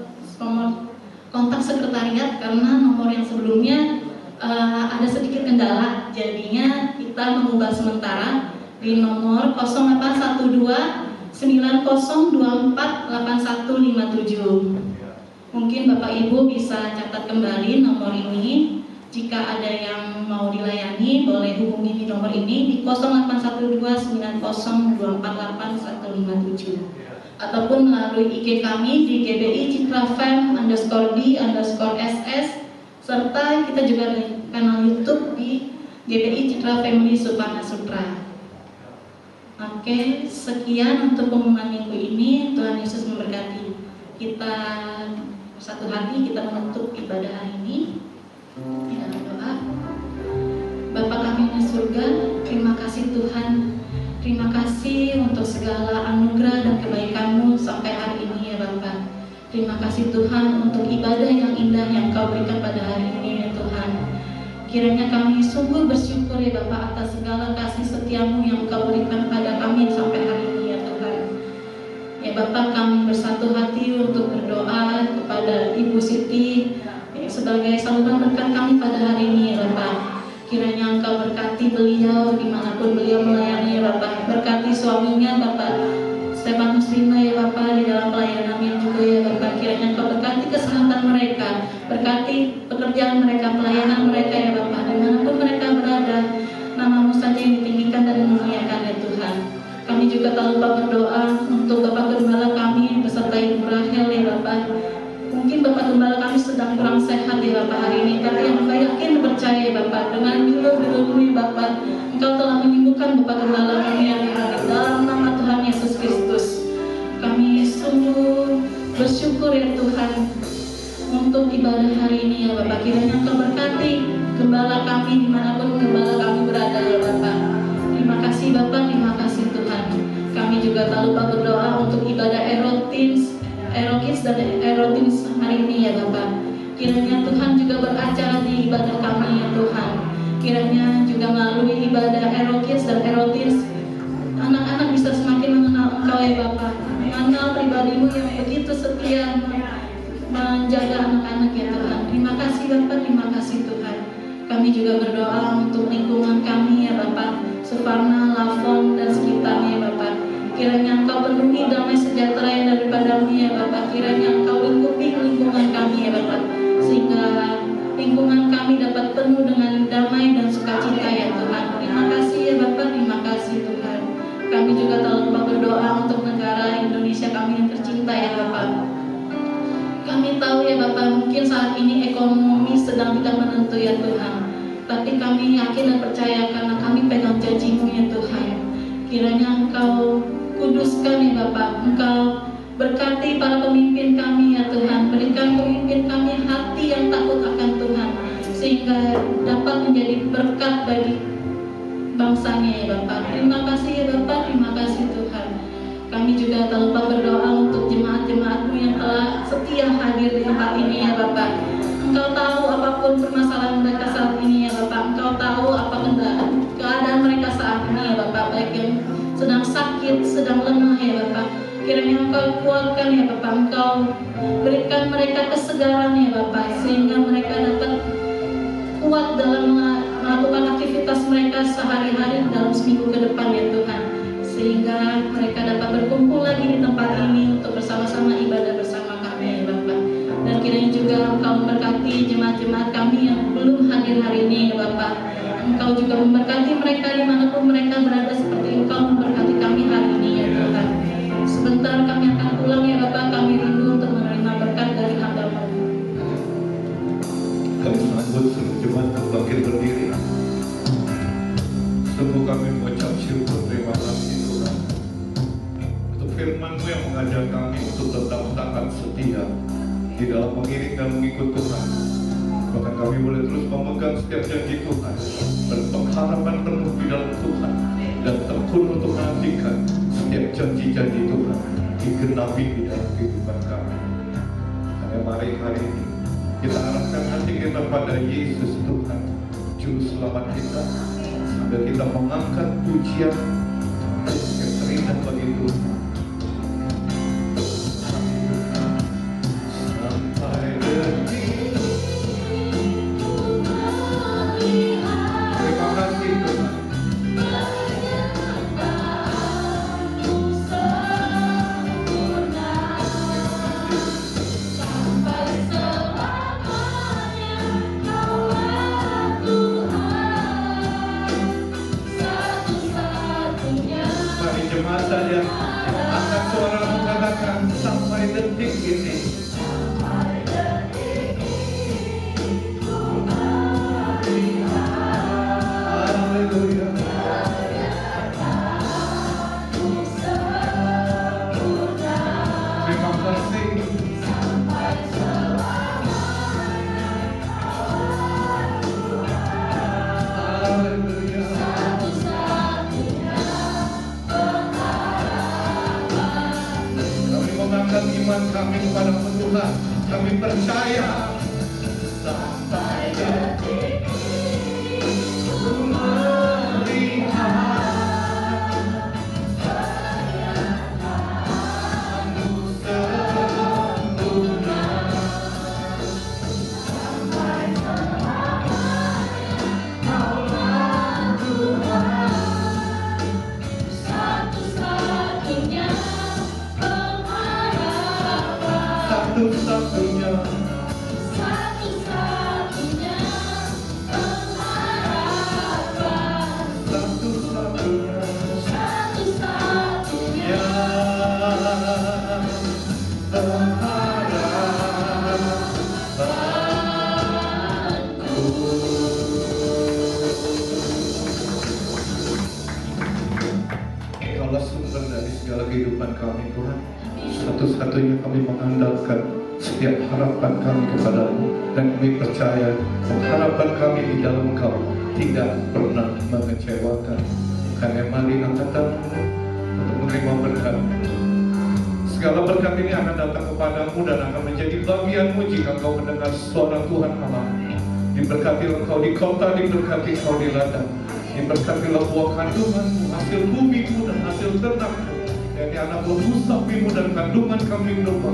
C: kontak sekretariat karena nomor yang sebelumnya ada sedikit kendala, jadinya kita mengubah sementara di nomor 0812 90248157. Mungkin Bapak Ibu bisa catat kembali nomor ini. Jika ada yang mau dilayani, boleh hubungi di nomor ini di 081290248157 ataupun melalui IG kami di GBI Citra Fam_D_SS, serta kita juga ada kanal YouTube di GBI Citra Family Supana Sutra. Oke, sekian untuk pengumuman minggu ini. Tuhan Yesus memberkati. Kita satu hati kita menutup ibadah hari ini di dalam doa. Bapa kami di surga, terima kasih Tuhan. Terima kasih untuk segala anugerah dan kebaikan-Mu sampai hari ini ya Bapa. Terima kasih Tuhan untuk ibadah yang indah yang Kau berikan pada hari ini ya Tuhan. Kiranya kami sungguh bersyukur ya Bapa atas segala kasih setia-Mu yang Kau berikan pada kami sampai hari ini ya Tuhan. Ya Bapa, kami bersatu hati untuk berdoa kepada Ibu Siti sebagai saluran berkat kami pada hari ini ya Bapa. Kiranya Engkau berkati beliau dimanapun beliau melayani ya Bapa. Berkati suaminya Bapak Stefanus Rina ya Bapa di dalam pelayanannya juga ya Bapa. Kiranya Engkau berkati kesehatan mereka, berkati pekerjaan mereka, pelayanan mereka ya Bapa. Dimanapun mereka berada, nama-Mu saja yang ditinggikan dan dimuliakan ya Tuhan. Kami juga tak lupa berdoa untuk Bapak Gembala kami beserta Ibu Rahel ya Bapa. Mungkin Bapak Gembala kami sedang kurang sehat ya Bapak hari ini, tapi yang Bapak yakin percaya ya Bapak, dengan juru-juru ya Bapak, Engkau telah menyembuhkan Bapak Gembala kami hari ini dalam nama Tuhan Yesus Kristus. Kami sungguh bersyukur ya Tuhan untuk ibadah hari ini ya Bapak. Kiranya Engkau berkati Gembala kami dimanapun Gembala kami berada ya Bapak. Terima kasih Bapak, terima kasih Tuhan. Kami juga tak lupa berdoa untuk ibadah Erokins dan Erotins hari ini ya Bapak. Kiranya Tuhan juga beracara di ibadah kami ya Tuhan. Kiranya juga melalui ibadah Erokins dan Erotins, anak-anak bisa semakin mengenal Engkau ya Bapak, mengenal pribadi-Mu yang begitu setia menjaga anak-anak ya Tuhan. Terima kasih Bapak, terima kasih Tuhan. Kami juga berdoa untuk lingkungan kami ya Bapak, Suparna, Lavon dan sekitarnya ya Bapak. Kiranya Engkau penuhi damai sejahtera yang daripada-Mu ya Bapak. Kiranya Engkau lingkupi lingkungan kami ya Bapak, sehingga lingkungan kami dapat penuh dengan damai dan sukacita ya Tuhan. Terima kasih ya Bapak, terima kasih Tuhan. Kami juga tak lupa berdoa untuk negara Indonesia kami yang tercinta ya Bapak. Kami tahu ya Bapak, mungkin saat ini ekonomi sedang tidak menentu ya Tuhan, tapi kami yakin dan percaya karena kami pegang janji-Mu ya Tuhan. Kiranya Engkau kuduskan ya Bapak, Engkau berkati para pemimpin kami ya Tuhan. Berikan pemimpin kami hati yang takut akan Tuhan, sehingga dapat menjadi berkat bagi bangsanya ya Bapak. Terima kasih ya Bapak, terima kasih Tuhan. Kami juga tak lupa berdoa untuk jemaat-jemaat-Mu yang telah setia hadir di tempat ini ya Bapak. Engkau tahu apapun permasalahan mereka saat ini ya Bapak. Engkau tahu apa keadaan mereka saat ini ya Bapak, baik yang sedang sakit, sedang lemah ya Bapak. Kiranya Engkau kuatkan ya Bapak, Engkau berikan mereka kesegaran ya Bapak, sehingga mereka dapat kuat dalam melakukan aktivitas mereka sehari-hari dalam seminggu ke depan ya Tuhan, sehingga mereka dapat berkumpul lagi di tempat ini untuk bersama-sama ibadah bersama kami ya Bapak. Dan kiranya juga Engkau memberkati jemaat-jemaat kami yang belum hadir hari ini ya Bapak. Engkau juga memberkati mereka dimanapun mereka berada, seperti Engkau memberkati kami hari ini ya Tuhan. Sebentar kami akan pulang ya Bapak, kami rindu untuk menerima berkat dari hamba-Mu.
D: Kami sambut seluruh jemaat bangkit berdiri. Sungguh kami mengucap syukur, terima kasih Tuhan untuk firman-Mu yang mengajak kami untuk tetap taat setia di dalam mengiring dan mengikut Tuhan. Bahkan kami boleh terus memegang setiap janji Tuhan, berpengharapan penuh di dalam Tuhan, dan tekun untuk menantikan setiap janji-janji Tuhan digenapi di dalam kehidupan kami. Karena mari hari ini kita arahkan hati kita pada Yesus Tuhan, Juru Selamat kita, sambil kita mengangkat pujian yang terindah bagi Tuhan. Sampai detik. Terima kasih Tuhan. percaya sampai detik ku melihat kenyataanmu sempurna. Sampai selamanya Kaulah Tuhan, satu-satunya pengharapan, satu-satunya pengharapan, satu-satunya pengharapanku. Engkaulah sumber dari segala kehidupan kami Tuhan. Satu-satunya kami mengandalkan setiap harapan kami kepadamu, dan kami percaya pengharapan kami di dalam Engkau tidak pernah mengecewakan. Kami mari angkat tanganmu untuk menerima berkat. Segala berkat ini akan datang kepadamu dan akan menjadi bagianmu jika engkau mendengar suara Tuhan Allah. Diberkatilah engkau di kota, diberkati engkau di ladang, diberkatilah buah kandunganmu, hasil bumimu dan hasil ternakmu, yakni anak lembu sapimu dan kandungan kambing domba.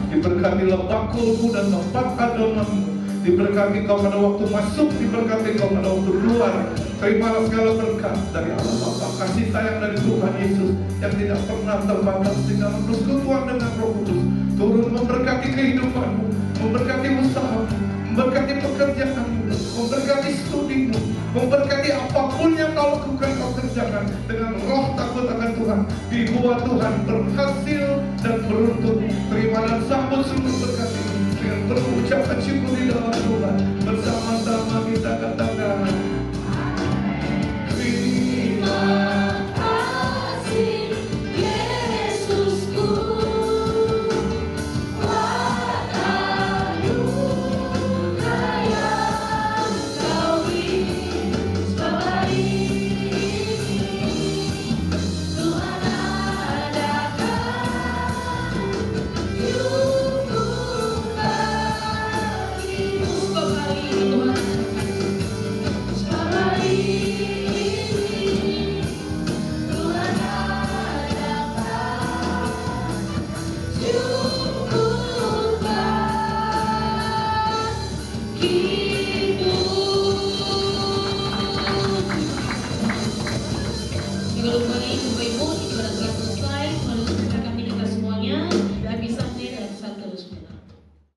D: Diberkatilah bakulmu dan tempat adonanmu. Diberkati kau pada waktu masuk, diberkati kau pada waktu keluar. Terimalah segala berkat dari Allah Bapa, kasih sayang dari Tuhan Yesus yang tidak pernah terbatas di dalam persekutuan dengan Roh Kudus. Turun memberkati kehidupanmu, memberkati usahamu, memberkati pekerjaanmu, memberkati studimu, memberkati apapun yang kau lakukan, kau kerjakan dengan roh takut akan Tuhan. Dibuat Tuhan berhasil dan beruntung. Terima dan sambut seluruh berkat ini dengan penuh ucapan syukur di dalam